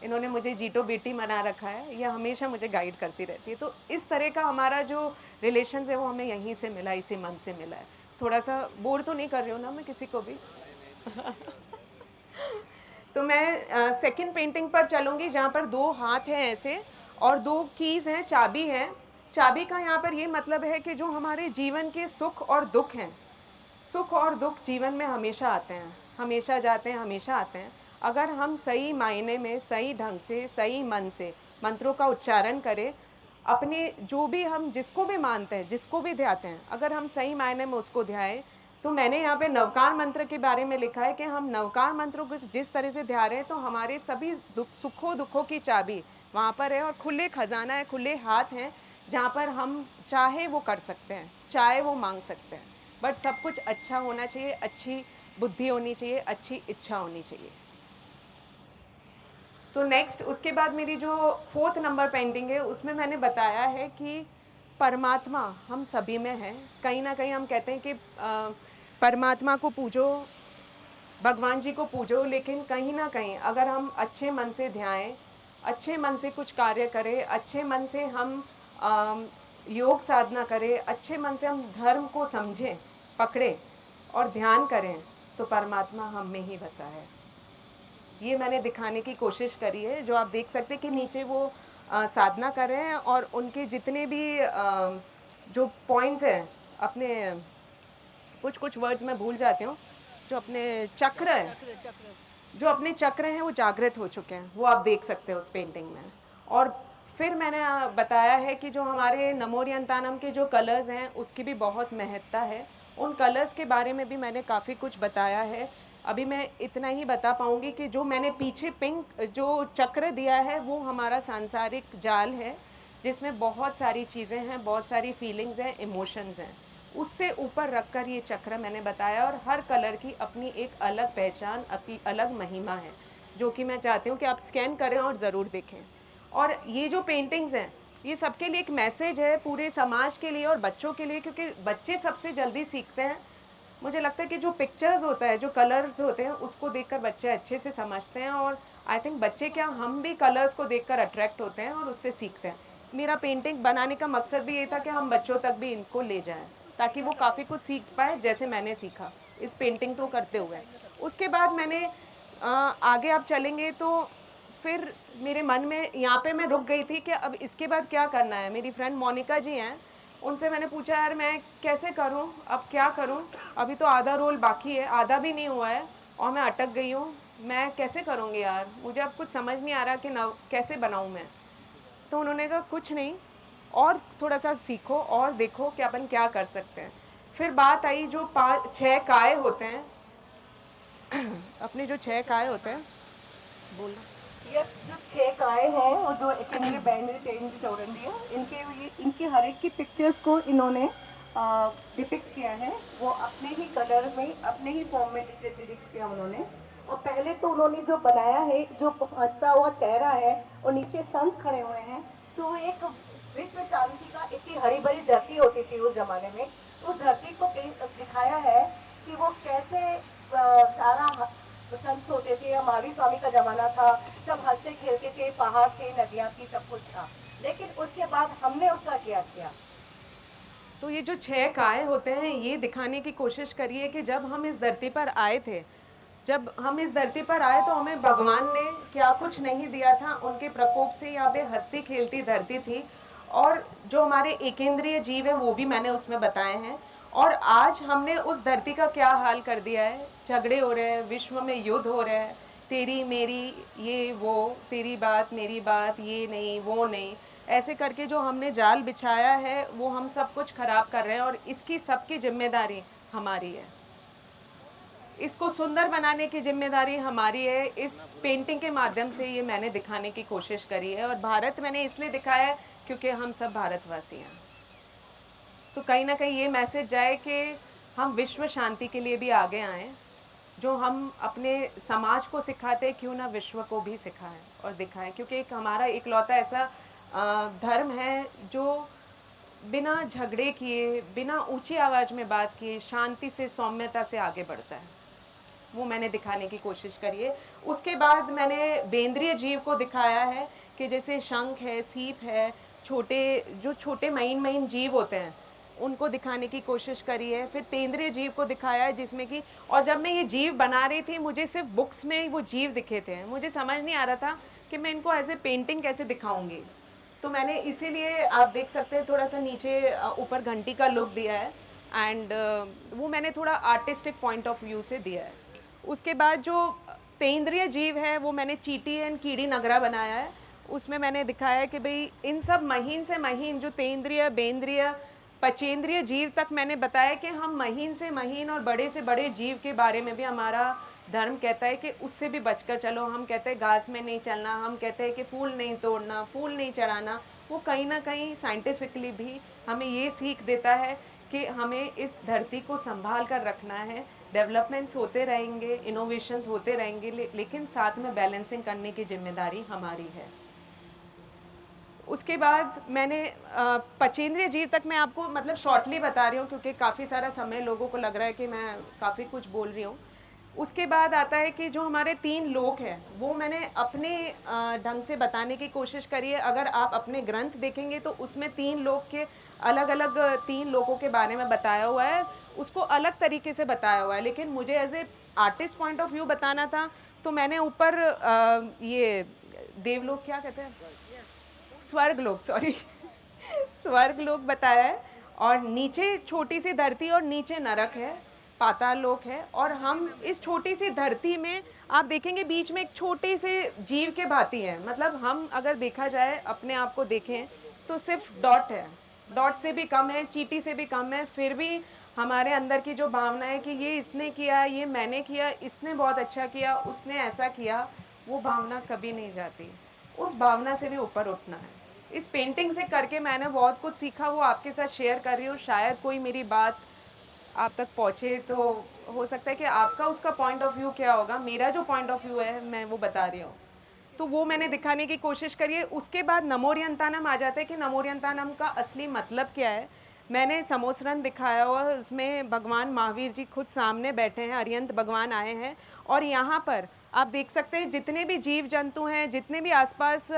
इन्होंने मुझे जीटो बेटी बना रखा है। ये हमेशा मुझे गाइड करती रहती है। तो इस तरह का हमारा जो रिलेशन है वो हमें यहीं से मिला, इसी मन से मिला है। थोड़ा सा बोर तो नहीं कर रही हूँ ना मैं किसी को भी तो मैं सेकंड पेंटिंग पर चलूँगी, जहाँ पर 2 हाथ हैं ऐसे और 2 कीज़ हैं, चाबी है। चाबी का यहाँ पर ये मतलब है कि जो हमारे जीवन के सुख और दुख हैं, सुख और दुख जीवन में हमेशा आते हैं, हमेशा जाते हैं, हमेशा आते हैं। अगर हम सही मायने में, सही ढंग से, सही मन से मंत्रों का उच्चारण करें, अपने जो भी हम जिसको भी मानते हैं, जिसको भी ध्याते हैं, अगर हम सही मायने में उसको ध्याएं, तो मैंने यहाँ पे नवकार मंत्र के बारे में लिखा है कि हम नवकार मंत्रों को जिस तरह से ध्या रहे हैं तो हमारे सभी सुखों दुखों की चाबी वहाँ पर है और खुले खजाना है, खुले हाथ हैं, जहाँ पर हम चाहे वो कर सकते हैं, चाहे वो मांग सकते हैं। बट सब कुछ अच्छा होना चाहिए, अच्छी बुद्धि होनी चाहिए, अच्छी इच्छा होनी चाहिए। तो नेक्स्ट उसके बाद मेरी जो 4th नंबर पेंटिंग है, उसमें मैंने बताया है कि परमात्मा हम सभी में है। कहीं ना कहीं हम कहते हैं कि परमात्मा को पूजो, भगवान जी को पूजो, लेकिन कहीं ना कहीं अगर हम अच्छे मन से ध्याएं, अच्छे मन से कुछ कार्य करें, अच्छे मन से हम योग साधना करें, अच्छे मन से हम धर्म को समझें, पकड़ें और ध्यान करें, तो परमात्मा हम में ही बसा है। ये मैंने दिखाने की कोशिश करी है। जो आप देख सकते हैं कि नीचे वो साधना कर रहे हैं और उनके जितने भी जो पॉइंट्स हैं, अपने कुछ कुछ वर्ड्स मैं भूल जाती हूँ, जो अपने चक्र हैं, जो अपने चक्र हैं वो जागृत हो चुके हैं, वो आप देख सकते हो उस पेंटिंग में। और फिर मैंने बताया है कि जो हमारे नमोरियंतानम के जो कलर्स हैं उसकी भी बहुत महत्ता है। उन कलर्स के बारे में भी मैंने काफ़ी कुछ बताया है। अभी मैं इतना ही बता पाऊँगी कि जो मैंने पीछे पिंक जो चक्र दिया है वो हमारा सांसारिक जाल है, जिसमें बहुत सारी चीज़ें हैं, बहुत सारी फीलिंग्स हैं, इमोशंस हैं। उससे ऊपर रखकर ये चक्र मैंने बताया, और हर कलर की अपनी एक अलग पहचान, अपनी अलग महिमा है, जो कि मैं चाहती हूँ कि आप स्कैन करें और ज़रूर देखें। और ये जो पेंटिंग्स हैं ये सबके लिए एक मैसेज है, पूरे समाज के लिए और बच्चों के लिए, क्योंकि बच्चे सबसे जल्दी सीखते हैं। मुझे लगता है कि जो पिक्चर्स होता है, जो कलर्स होते हैं, उसको देखकर बच्चे अच्छे से समझते हैं, और आई थिंक बच्चे क्या, हम भी कलर्स को देखकर अट्रैक्ट होते हैं और उससे सीखते हैं। मेरा पेंटिंग बनाने का मकसद भी ये था कि हम बच्चों तक भी इनको ले जाएं, ताकि वो काफ़ी कुछ सीख पाए, जैसे मैंने सीखा इस पेंटिंग को करते हुए। उसके बाद मैंने आगे आप चलेंगे तो फिर मेरे मन में यहाँ पे मैं रुक गई थी कि अब इसके बाद क्या करना है। मेरी फ्रेंड मोनिका जी हैं, उनसे मैंने पूछा यार मैं कैसे करूँ, अब क्या करूँ, अभी तो आधा रोल बाकी है, आधा भी नहीं हुआ है और मैं अटक गई हूँ, मैं कैसे करूँगी यार, मुझे अब कुछ समझ नहीं आ रहा कि ना कैसे बनाऊँ मैं। तो उन्होंने कहा कुछ नहीं, और थोड़ा सा सीखो और देखो कि अपन क्या कर सकते हैं। फिर बात आई जो 5-6 काय होते हैं अपने जो 6 काय होते हैं, बोलना। ये जो 6 काय हैं वो जो मेरे बैंड चौरंडी है, इनके हर एक की पिक्चर्स को इन्होंने डिपिक्ट किया है, वो अपने ही कलर में, अपने ही फॉर्म में डिपिक्ट किया उन्होंने। और पहले तो उन्होंने जो बनाया है, जो हंसता हुआ चेहरा है और नीचे संत खड़े हुए हैं, तो एक विश्व शांति का, इतनी हरी भरी धरती होती थी उस जमाने में, उस धरती को दिखाया है कि वो कैसे सारा संत होते थे, या महावीर स्वामी का जमाना था, सब हंसते खेलते थे, पहाड़ थे, नदियाँ थी, सब कुछ था। लेकिन उसके बाद हमने उसका क्या किया। तो ये जो 6 काय होते हैं ये दिखाने की कोशिश करिए कि जब हम इस धरती पर आए थे, जब हम इस धरती पर आए तो हमें भगवान ने क्या कुछ नहीं दिया था। उनके प्रकोप से यहाँ पे हंसती खेलती धरती थी, और जो हमारे एकेंद्रीय जीव है वो भी मैंने उसमें बताए हैं। और आज हमने उस धरती का क्या हाल कर दिया है, झगड़े हो रहे हैं, विश्व में युद्ध हो रहे हैं, तेरी मेरी ये वो, तेरी बात मेरी बात, ये नहीं वो नहीं, ऐसे करके जो हमने जाल बिछाया है वो हम सब कुछ खराब कर रहे हैं, और इसकी सबकी जिम्मेदारी हमारी है। इसको सुंदर बनाने की जिम्मेदारी हमारी है। इस पेंटिंग के माध्यम से ये मैंने दिखाने की कोशिश करी है, और भारत मैंने इसलिए दिखाया है क्योंकि हम सब भारतवासी हैं। तो कहीं ना कहीं ये मैसेज जाए कि हम विश्व शांति के लिए भी आगे आएँ। जो हम अपने समाज को सिखाते, क्यों ना विश्व को भी सिखाएं और दिखाएं, क्योंकि एक हमारा इकलौता ऐसा धर्म है जो बिना झगड़े किए, बिना ऊंची आवाज़ में बात किए, शांति से, सौम्यता से आगे बढ़ता है। वो मैंने दिखाने की कोशिश करी है। उसके बाद मैंने बेंद्रीय जीव को दिखाया है कि जैसे शंख है, सीप है, छोटे महीन जीव होते हैं उनको दिखाने की कोशिश करी है। फिर तेंद्रीय जीव को दिखाया है, जिसमें कि, और जब मैं ये जीव बना रही थी मुझे सिर्फ बुक्स में वो जीव दिखे थे, मुझे समझ नहीं आ रहा था कि मैं इनको एज ए पेंटिंग कैसे दिखाऊंगी। तो मैंने इसीलिए, आप देख सकते हैं थोड़ा सा नीचे ऊपर घंटी का लुक दिया है, एंड वो मैंने थोड़ा आर्टिस्टिक पॉइंट ऑफ व्यू से दिया है। उसके बाद जो तेंद्रीय जीव है वो मैंने चीटी एंड कीड़ी नगरा बनाया है। उसमें मैंने दिखाया है कि भाई इन सब महीन से महीन, जो तेंद्रीय, बेंद्रीय, पचेंद्रीय जीव तक मैंने बताया कि हम महीन से महीन और बड़े से बड़े जीव के बारे में भी हमारा धर्म कहता है कि उससे भी बचकर चलो। हम कहते हैं घास में नहीं चलना, हम कहते हैं कि फूल नहीं तोड़ना, फूल नहीं चढ़ाना। वो कहीं ना कहीं साइंटिफिकली भी हमें ये सीख देता है कि हमें इस धरती को संभाल कर रखना है। डेवलपमेंट्स होते रहेंगे, इनोवेशंस होते रहेंगे, लेकिन साथ में बैलेंसिंग करने की जिम्मेदारी हमारी है। उसके बाद मैंने पचेंद्रीय जीव तक मैं आपको मतलब शॉर्टली बता रही हूँ, क्योंकि काफ़ी सारा समय लोगों को लग रहा है कि मैं काफ़ी कुछ बोल रही हूँ। उसके बाद आता है कि जो हमारे 3 लोक हैं वो मैंने अपने ढंग से बताने की कोशिश करी है। अगर आप अपने ग्रंथ देखेंगे तो उसमें 3 लोक के अलग अलग 3 लोगों के बारे में बताया हुआ है, उसको अलग तरीके से बताया हुआ है। लेकिन मुझे as a artist point of view बताना था, तो मैंने ऊपर ये देवलोक, क्या कहते हैं, स्वर्गलोक, सॉरी स्वर्गलोक बताया है, और नीचे छोटी सी धरती और नीचे नरक है, पाताल लोक है। और हम इस छोटी सी धरती में आप देखेंगे बीच में एक छोटे से जीव के भांति है, मतलब हम अगर देखा जाए अपने आप को देखें तो सिर्फ डॉट है, डॉट से भी कम है, चींटी से भी कम है। फिर भी हमारे अंदर की जो भावना है कि ये इसने किया, ये मैंने किया, इसने बहुत अच्छा किया, उसने ऐसा किया, वो भावना कभी नहीं जाती। उस भावना से भी ऊपर उठना है। इस पेंटिंग से करके मैंने बहुत कुछ सीखा, वो आपके साथ शेयर कर रही हूँ। शायद कोई मेरी बात आप तक पहुँचे तो हो सकता है कि आपका उसका पॉइंट ऑफ व्यू क्या होगा, मेरा जो पॉइंट ऑफ व्यू है मैं वो बता रही हूँ, तो वो मैंने दिखाने की कोशिश करी है। उसके बाद नमोरियंतानम आ जाता है कि नमोरियंतानम का असली मतलब क्या है। मैंने समोसरन दिखाया हुआ है, उसमें भगवान महावीर जी खुद सामने बैठे हैं, अरियंत भगवान आए हैं, और यहाँ पर आप देख सकते हैं जितने भी जीव जंतु हैं, जितने भी आसपास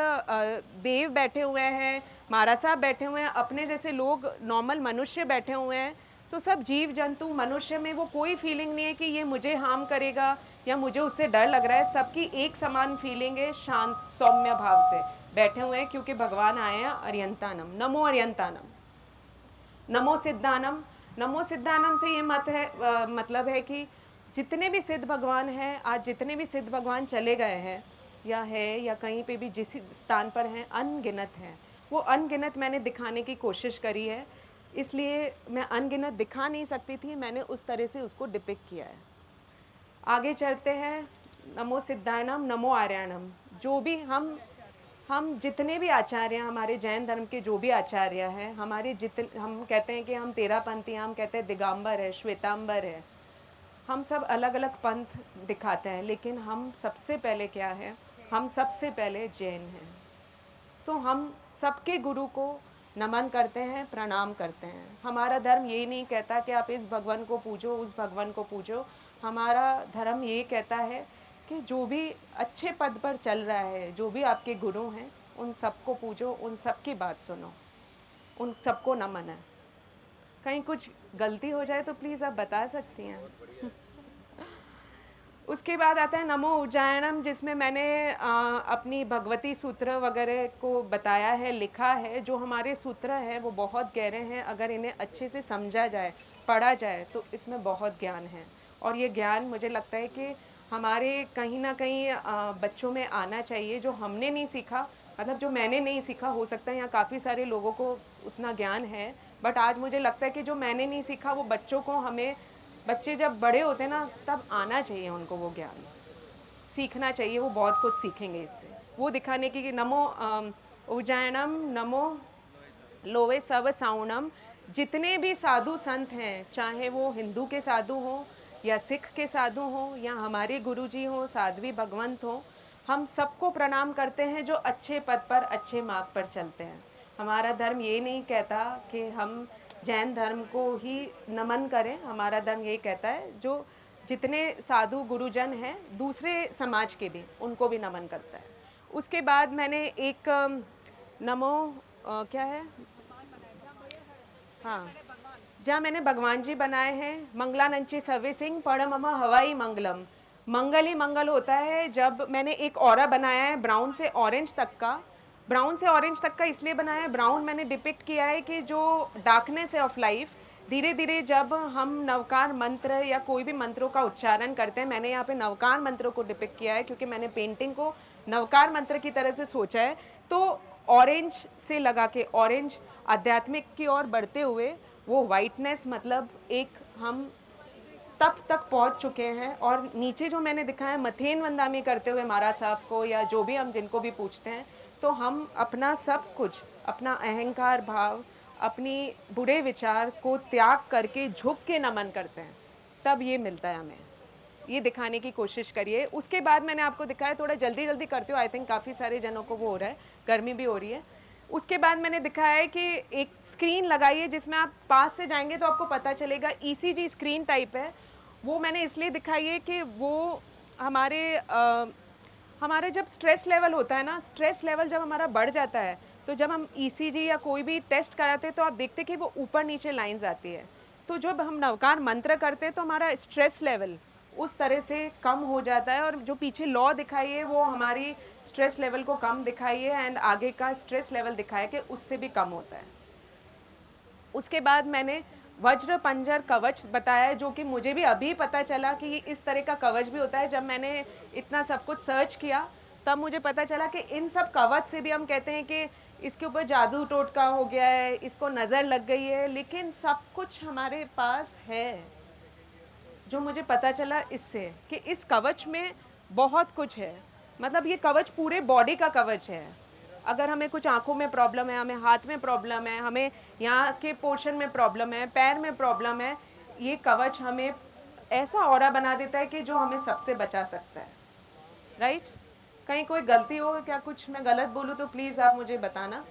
देव बैठे हुए हैं, महाराज साहब बैठे हुए हैं, अपने जैसे लोग नॉर्मल मनुष्य बैठे हुए हैं, तो सब जीव जंतु मनुष्य में वो कोई फीलिंग नहीं है कि ये मुझे हार्म करेगा या मुझे उससे डर लग रहा है। सबकी एक समान फीलिंग है, शांत सौम्य भाव से बैठे हुए हैं, क्योंकि भगवान आए हैं अरियंतानम। नमो अरियंतानम, नमो सिद्धानम। नमो सिद्धानम से ये मत है मतलब है कि जितने भी सिद्ध भगवान हैं, आज जितने भी सिद्ध भगवान चले गए हैं या कहीं पे भी जिस स्थान पर हैं, अनगिनत हैं। वो अनगिनत मैंने दिखाने की कोशिश करी है, इसलिए मैं अनगिनत दिखा नहीं सकती थी, मैंने उस तरह से उसको डिपिक्ट किया है। आगे चलते हैं। नमो सिद्धायनम, नमो आर्याणम। जो भी हम जितने भी आचार्य हैं, हमारे जैन धर्म के जो भी आचार्य हैं, हम कहते हैं कि हम तेरापंथी हैं, हम कहते हैं दिगंबर है, श्वेतांबर है, हम सब अलग अलग पंथ दिखाते हैं, लेकिन हम सबसे पहले क्या है, हम सबसे पहले जैन हैं। तो हम सबके गुरु को नमन करते हैं, प्रणाम करते हैं। हमारा धर्म ये नहीं कहता कि आप इस भगवान को पूजो, उस भगवान को पूजो। हमारा धर्म ये कहता है कि जो भी अच्छे पद पर चल रहा है, जो भी आपके गुरु हैं, उन सबको पूजो, उन सबकी बात सुनो, उन सबको नमन है। कहीं कुछ गलती हो जाए तो प्लीज़ आप बता सकती हैं। उसके बाद आता है नमो उज्जायनम, जिसमें मैंने अपनी भगवती सूत्र वगैरह को बताया है, लिखा है। जो हमारे सूत्र हैं वो बहुत गहरे हैं, अगर इन्हें अच्छे से समझा जाए, पढ़ा जाए, तो इसमें बहुत ज्ञान है। और ये ज्ञान मुझे लगता है कि हमारे कहीं ना कहीं बच्चों में आना चाहिए, जो हमने नहीं सीखा, मतलब जो मैंने नहीं सीखा। हो सकता है यहाँ काफ़ी सारे लोगों को उतना ज्ञान है, बट आज मुझे लगता है कि जो मैंने नहीं सीखा वो बच्चों को, हमें बच्चे जब बड़े होते हैं ना, तब आना चाहिए उनको, वो ज्ञान सीखना चाहिए, वो बहुत कुछ सीखेंगे इससे। वो दिखाने की नमो उज्जायनम, नमो लोवे सव साउणम। जितने भी साधु संत हैं, चाहे वो हिंदू के साधु हों या सिख के साधु हों या हमारे गुरुजी हों, साध्वी भगवंत हों, हम सबको प्रणाम करते हैं जो अच्छे पद पर, अच्छे मार्ग पर चलते हैं। हमारा धर्म ये नहीं कहता कि हम जैन धर्म को ही नमन करें, हमारा धर्म ये कहता है जो जितने साधु गुरुजन हैं दूसरे समाज के भी, उनको भी नमन करता है। उसके बाद मैंने एक नमो क्या है, हाँ, जहाँ मैंने भगवान जी बनाए हैं, मंगलानंची सर्विसिंग परमम हवाई मंगलम। मंगल ही मंगल होता है। जब मैंने एक ऑरा बनाया है ब्राउन से ऑरेंज तक का, ब्राउन से ऑरेंज तक का इसलिए बनाया है, ब्राउन मैंने डिपिक्ट किया है कि जो डार्कनेस है ऑफ लाइफ, धीरे धीरे जब हम नवकार मंत्र या कोई भी मंत्रों का उच्चारण करते हैं, मैंने यहाँ पे नवकार मंत्रों को डिपिक्ट किया है क्योंकि मैंने पेंटिंग को नवकार मंत्र की तरह से सोचा है। तो ऑरेंज से लगा के, ऑरेंज आध्यात्मिक की ओर बढ़ते हुए वो वाइटनेस, मतलब एक हम तब तक पहुंच चुके हैं। और नीचे जो मैंने दिखाया मथेन वंदामी करते हुए महाराज साहब को, या जो भी हम जिनको भी पूछते हैं, तो हम अपना सब कुछ, अपना अहंकार भाव, अपनी बुरे विचार को त्याग करके झुक के नमन करते हैं, तब ये मिलता है हमें। ये दिखाने की कोशिश करिए। उसके बाद मैंने आपको दिखाया, थोड़ा जल्दी जल्दी करते हो, आई थिंक काफ़ी सारे जनों को वो हो रहा है, गर्मी भी हो रही है। उसके बाद मैंने दिखाया है कि एक स्क्रीन लगाइए जिसमें आप पास से जाएंगे तो आपको पता चलेगा, ECG स्क्रीन टाइप है। वो मैंने इसलिए दिखाई है कि वो हमारे जब स्ट्रेस लेवल होता है ना, स्ट्रेस लेवल जब हमारा बढ़ जाता है, तो जब हम ECG या कोई भी टेस्ट कराते हैं तो आप देखते हैं कि वो ऊपर नीचे लाइंस आती है। तो जब हम नवकार मंत्र करते हैं तो हमारा स्ट्रेस लेवल उस तरह से कम हो जाता है। और जो पीछे लॉ दिखाई है वो हमारी स्ट्रेस लेवल को कम दिखाई है एंड आगे का स्ट्रेस लेवल दिखाया कि उससे भी कम होता है। उसके बाद मैंने वज्र पंजर कवच बताया है, जो कि मुझे भी अभी पता चला कि ये इस तरह का कवच भी होता है। जब मैंने इतना सब कुछ सर्च किया तब मुझे पता चला कि इन सब कवच से भी हम कहते हैं कि इसके ऊपर जादू टोटका हो गया है, इसको नज़र लग गई है, लेकिन सब कुछ हमारे पास है। जो मुझे पता चला इससे कि इस कवच में बहुत कुछ है, मतलब ये कवच पूरे बॉडी का कवच है। अगर हमें कुछ आंखों में प्रॉब्लम है, हमें हाथ में प्रॉब्लम है, हमें यहाँ के पोर्शन में प्रॉब्लम है, पैर में प्रॉब्लम है, ये कवच हमें ऐसा ऑरा बना देता है कि जो हमें सबसे बचा सकता है। राइट? कहीं कोई गलती हो क्या, कुछ मैं गलत बोलूँ तो प्लीज़ आप मुझे बताना।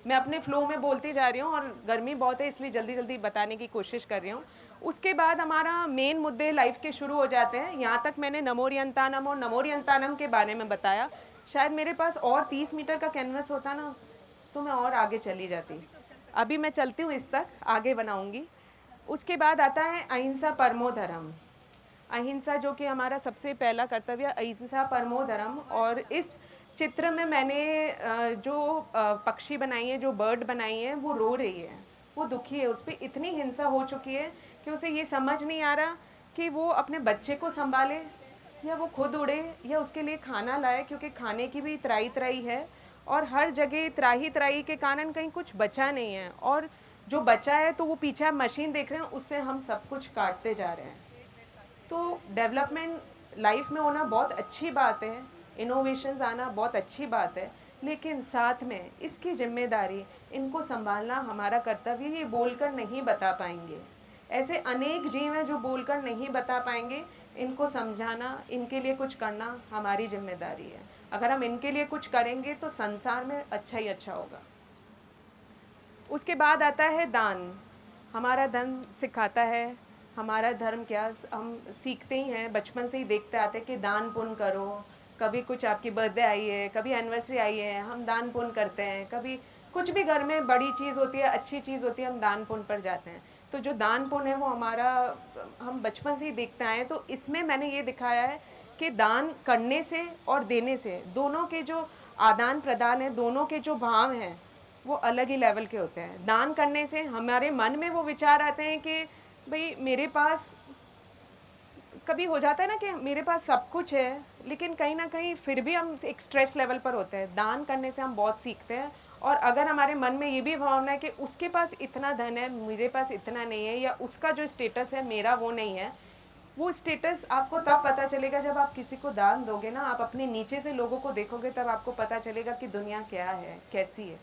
मैं अपने फ्लो में बोलती जा रही हूँ और गर्मी बहुत है इसलिए जल्दी जल्दी बताने की कोशिश कर रही हूँ। उसके बाद हमारा मेन मुद्दे लाइफ के शुरू हो जाते हैं। यहाँ तक मैंने नमोरियंतानम और नमोरियंतानम के बारे में बताया। शायद मेरे पास और 30 मीटर का कैनवस होता ना तो मैं और आगे चली जाती। अभी मैं चलती हूँ, इस तक आगे बनाऊँगी। उसके बाद आता है अहिंसा परमो धर्म। अहिंसा जो कि हमारा सबसे पहला कर्तव्य, अहिंसा परमो धर्म। और इस चित्र में मैंने जो पक्षी बनाई है, जो बर्ड बनाई है, वो रो रही है, वो दुखी है, उस पर इतनी हिंसा हो चुकी है कि उसे ये समझ नहीं आ रहा कि वो अपने बच्चे को संभाले या वो खुद उड़े या उसके लिए खाना लाए, क्योंकि खाने की भी त्राही त्राही है और हर जगह त्राही त्राही के कारण कहीं कुछ बचा नहीं है। और जो बचा है तो वो पीछे आप मशीन देख रहे हैं, उससे हम सब कुछ काटते जा रहे हैं। तो डेवलपमेंट लाइफ में होना बहुत अच्छी बात है, इनोवेशंस आना बहुत अच्छी बात है, लेकिन साथ में इसकी जिम्मेदारी, इनको संभालना हमारा कर्तव्य। ये बोलकर नहीं बता पाएंगे, ऐसे अनेक जीव हैं जो बोलकर नहीं बता पाएंगे। इनको समझाना, इनके लिए कुछ करना हमारी जिम्मेदारी है। अगर हम इनके लिए कुछ करेंगे तो संसार में अच्छा ही अच्छा होगा। उसके बाद आता है दान। हमारा धर्म सिखाता है, हमारा धर्म क्या, हम सीखते ही हैं, बचपन से ही देखते आते हैं कि दान पुण्य करो। कभी कुछ आपकी बर्थडे आई है, कभी एनिवर्सरी आई है, हम दान पुण्य करते हैं। कभी कुछ भी घर में बड़ी चीज़ होती है, अच्छी चीज़ होती है, हम दान पुण्य पर जाते हैं। तो जो दान पुण्य है वो हमारा, हम बचपन से ही देखते आए हैं। तो इसमें मैंने ये दिखाया है कि दान करने से और देने से, दोनों के जो आदान प्रदान है, दोनों के जो भाव हैं वो अलग ही लेवल के होते हैं। दान करने से हमारे मन में वो विचार आते हैं कि भाई मेरे पास, कभी हो जाता है ना कि मेरे पास सब कुछ है लेकिन कहीं ना कहीं फिर भी हम एक स्ट्रेस लेवल पर होते हैं। दान करने से हम बहुत सीखते हैं। और अगर हमारे मन में ये भी भावना है कि उसके पास इतना धन है, मेरे पास इतना नहीं है, या उसका जो स्टेटस है मेरा वो नहीं है, वो स्टेटस आपको तब पता चलेगा जब आप किसी को दान दोगे ना। आप अपने नीचे से लोगों को देखोगे तब आपको पता चलेगा कि दुनिया क्या है, कैसी है।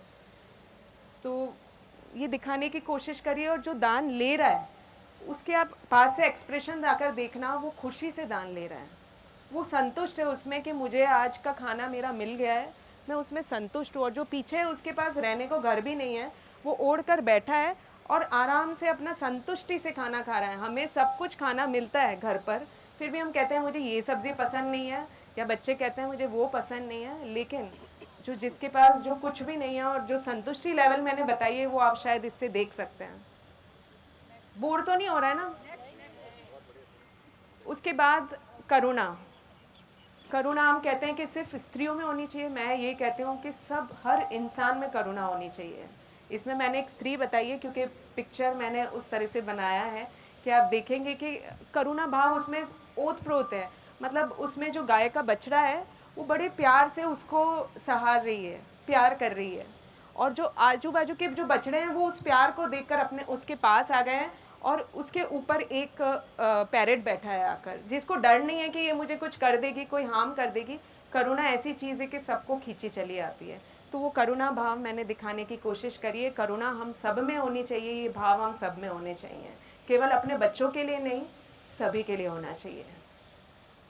तो ये दिखाने की कोशिश करिए। और जो दान ले रहा है उसके आप पास से एक्सप्रेशन आकर देखना, वो खुशी से दान ले रहा है, वो संतुष्ट है उसमें कि मुझे आज का खाना मेरा मिल गया है, मैं उसमें संतुष्ट हूँ। और जो पीछे है उसके पास रहने को घर भी नहीं है, वो ओढ़ कर बैठा है और आराम से अपना संतुष्टि से खाना खा रहा है। हमें सब कुछ खाना मिलता है घर पर, फिर भी हम कहते हैं मुझे ये सब्ज़ी पसंद नहीं है, या बच्चे कहते हैं मुझे वो पसंद नहीं है। लेकिन जो जिसके पास जो कुछ भी नहीं है और जो संतुष्टि लेवल मैंने बताई है वो आप शायद इससे देख सकते हैं। बोर तो नहीं हो रहा है ना? उसके बाद करुणा। करुणा हम कहते हैं कि सिर्फ स्त्रियों में होनी चाहिए, मैं ये कहती हूँ कि सब हर इंसान में करुणा होनी चाहिए। इसमें मैंने एक स्त्री बताई है क्योंकि पिक्चर मैंने उस तरह से बनाया है कि आप देखेंगे कि करुणा भाव उसमें ओतप्रोत है। मतलब उसमें जो गाय का बछड़ा है वो बड़े प्यार से उसको सहार रही है, प्यार कर रही है, और जो आजू बाजू के जो बछड़े हैं वो उस प्यार को देखकर अपने उसके पास आ गए हैं। और उसके ऊपर एक पैरेट बैठा है आकर, जिसको डर नहीं है कि ये मुझे कुछ कर देगी, कोई हार्म कर देगी। करुणा ऐसी चीज़ है कि सबको खींची चली आती है। तो वो करुणा भाव मैंने दिखाने की कोशिश करी है। करुणा हम सब में होनी चाहिए, ये भाव हम सब में होने चाहिए, केवल अपने बच्चों के लिए नहीं, सभी के लिए होना चाहिए।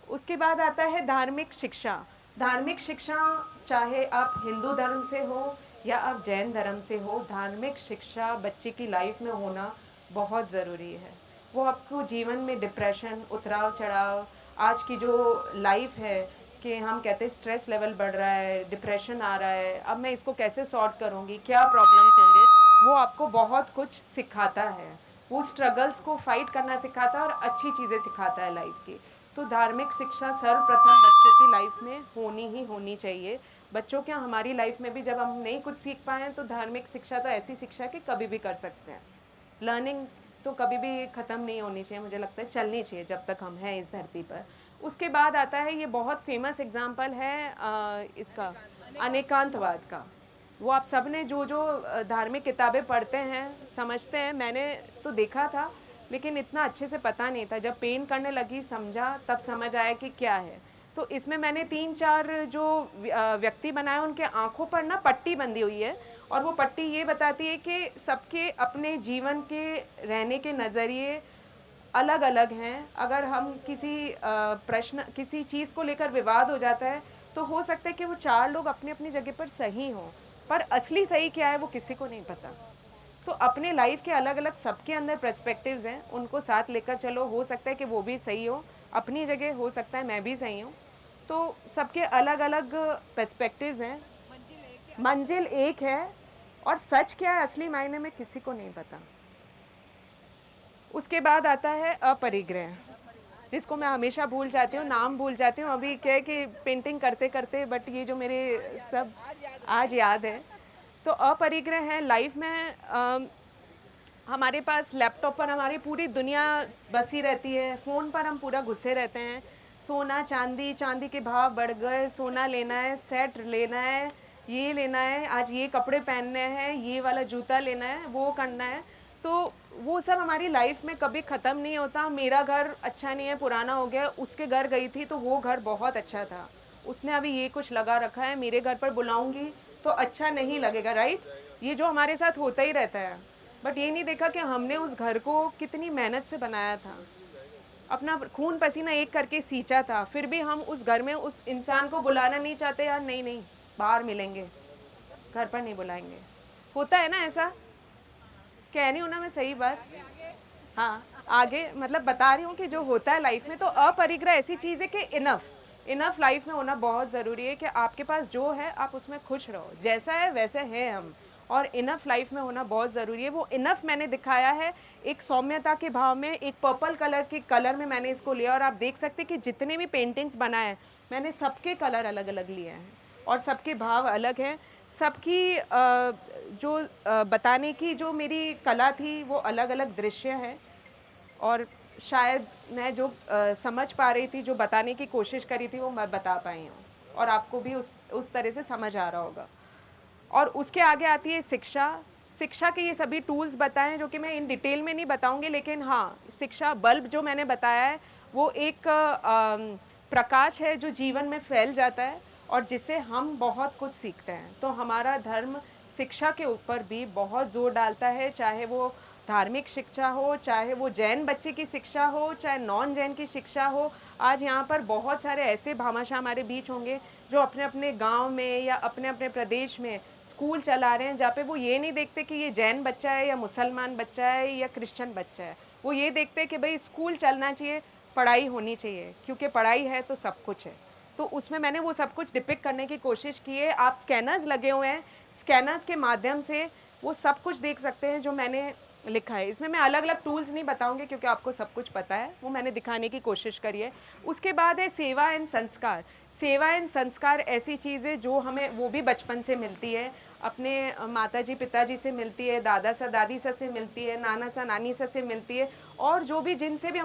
उसके बाद आता है धार्मिक शिक्षा। धार्मिक शिक्षा, चाहे आप हिंदू धर्म से हो या आप जैन धर्म से हो, धार्मिक शिक्षा बच्चे की लाइफ में होना बहुत ज़रूरी है। वो आपको जीवन में डिप्रेशन, उतराव चढ़ाव, आज की जो लाइफ है कि हम कहते हैं स्ट्रेस लेवल बढ़ रहा है, डिप्रेशन आ रहा है, अब मैं इसको कैसे सॉर्ट करूँगी, क्या प्रॉब्लम्स होंगे, वो आपको बहुत कुछ सिखाता है। वो स्ट्रगल्स को फाइट करना सिखाता है और अच्छी चीज़ें सिखाता है लाइफ की। तो धार्मिक शिक्षा सर्वप्रथम बच्चों की लाइफ में होनी चाहिए। बच्चों क्या, हमारी लाइफ में भी जब हम नहीं कुछ सीख पाए तो धार्मिक शिक्षा तो ऐसी शिक्षा कि कभी भी कर सकते हैं। लर्निंग तो कभी भी ख़त्म नहीं होनी चाहिए, मुझे लगता है चलनी चाहिए जब तक हम हैं इस धरती पर। उसके बाद आता है, ये बहुत फेमस एग्जाम्पल है इसका अनेकांतवाद का। वो आप सब ने जो धार्मिक किताबें पढ़ते हैं समझते हैं, मैंने तो देखा था लेकिन इतना अच्छे से पता नहीं था। जब पेंट करने लगी समझा, तब समझ आया कि क्या है। तो इसमें मैंने 3-4 जो व्यक्ति बनाए, उनके आंखों पर ना पट्टी बंधी हुई है और वो पट्टी ये बताती है कि सबके अपने जीवन के रहने के नज़रिए अलग अलग हैं। अगर हम किसी प्रश्न, किसी चीज़ को लेकर विवाद हो जाता है तो हो सकता है कि वो 4 लोग अपनी अपनी जगह पर सही हों, पर असली सही क्या है वो किसी को नहीं पता। तो अपने लाइफ के अलग अलग सबके अंदर पर्सपेक्टिव्स हैं, उनको साथ लेकर चलो। हो सकता है कि वो भी सही हो अपनी जगह, हो सकता है मैं भी सही हूँ। तो सबके अलग अलग पर्सपेक्टिव्स हैं, मंजिल एक है और सच क्या है असली मायने में किसी को नहीं पता। उसके बाद आता है अपरिग्रह, जिसको मैं हमेशा भूल जाती हूँ, नाम भूल जाती हूँ। अभी क्या है कि पेंटिंग करते करते बट ये जो मेरे सब आज याद है। तो अपरिग्रह है लाइफ में हमारे पास लैपटॉप पर हमारी पूरी दुनिया बसी रहती है, फ़ोन पर हम पूरा घुसे रहते हैं। सोना चांदी, चांदी के भाव बढ़ गए, सोना लेना है, सेट लेना है, ये लेना है, आज ये कपड़े पहनने हैं, ये वाला जूता लेना है, वो करना है। तो वो सब हमारी लाइफ में कभी ख़त्म नहीं होता। मेरा घर अच्छा नहीं है, पुराना हो गया, उसके घर गई थी तो वो घर बहुत अच्छा था, उसने अभी ये कुछ लगा रखा है, मेरे घर पर बुलाऊंगी तो अच्छा नहीं लगेगा, राइट। ये जो हमारे साथ होता ही रहता है। बट ये नहीं देखा कि हमने उस घर को कितनी मेहनत से बनाया था, अपना खून पसीना एक करके सींचा था, फिर भी हम उस घर में उस इंसान को बुलाना नहीं चाहते। यार नहीं नहीं, बाहर मिलेंगे, घर पर नहीं बुलाएंगे। होता है ना ऐसा, कह रही हूँ ना मैं सही बात। हाँ, आगे मतलब बता रही हूँ कि जो होता है लाइफ में। तो अपरिग्रह ऐसी चीज़ है कि इनफ लाइफ में होना बहुत ज़रूरी है कि आपके पास जो है आप उसमें खुश रहो, जैसा है वैसे हैं हम। और इनफ लाइफ में होना बहुत ज़रूरी है। वो इनफ मैंने दिखाया है एक सौम्यता के भाव में, एक पर्पल कलर के कलर में मैंने इसको लिया। और आप देख सकते हैं कि जितने भी पेंटिंग्स बनाए हैं मैंने सबके कलर अलग अलग लिए हैं और सबके भाव अलग हैं। सबकी जो बताने की जो मेरी कला थी वो अलग अलग दृश्य हैं और शायद मैं जो समझ पा रही थी, जो बताने की कोशिश करी थी वो मैं बता पाई हूँ और आपको भी उस तरह से समझ आ रहा होगा। और उसके आगे आती है शिक्षा के ये सभी टूल्स बताएं जो कि मैं इन डिटेल में नहीं बताऊंगी, लेकिन हाँ, शिक्षा बल्ब जो मैंने बताया है वो एक प्रकाश है जो जीवन में फैल जाता है और जिससे हम बहुत कुछ सीखते हैं। तो हमारा धर्म शिक्षा के ऊपर भी बहुत जोर डालता है, चाहे वो धार्मिक शिक्षा हो, चाहे वो जैन बच्चे की शिक्षा हो, चाहे नॉन जैन की शिक्षा हो। आज यहाँ पर बहुत सारे ऐसे भामाशाह हमारे बीच होंगे जो अपने अपने गांव में या अपने अपने प्रदेश में स्कूल चला रहे हैं, जहाँ पे वो ये नहीं देखते कि ये जैन बच्चा है या मुसलमान बच्चा है या क्रिश्चियन बच्चा है। वो ये देखते हैं कि भाई स्कूल चलना चाहिए, पढ़ाई होनी चाहिए, क्योंकि पढ़ाई है तो सब कुछ है। तो उसमें मैंने वो सब कुछ डिपिक्ट करने की कोशिश की है। आप स्कैनर्स लगे हुए हैं, स्कैनर्स के माध्यम से वो सब कुछ देख सकते हैं जो मैंने लिखा है। इसमें मैं अलग अलग टूल्स नहीं बताऊंगी क्योंकि आपको सब कुछ पता है, वो मैंने दिखाने की कोशिश करी है। उसके बाद है सेवा एंड संस्कार। सेवा एंड संस्कार ऐसी चीज़ है जो हमें वो भी बचपन से मिलती है, अपने माताजी पिताजी से मिलती है, दादा सा दादी सा से मिलती है, नाना सा नानी सा से मिलती है, और जो भी जिनसे भी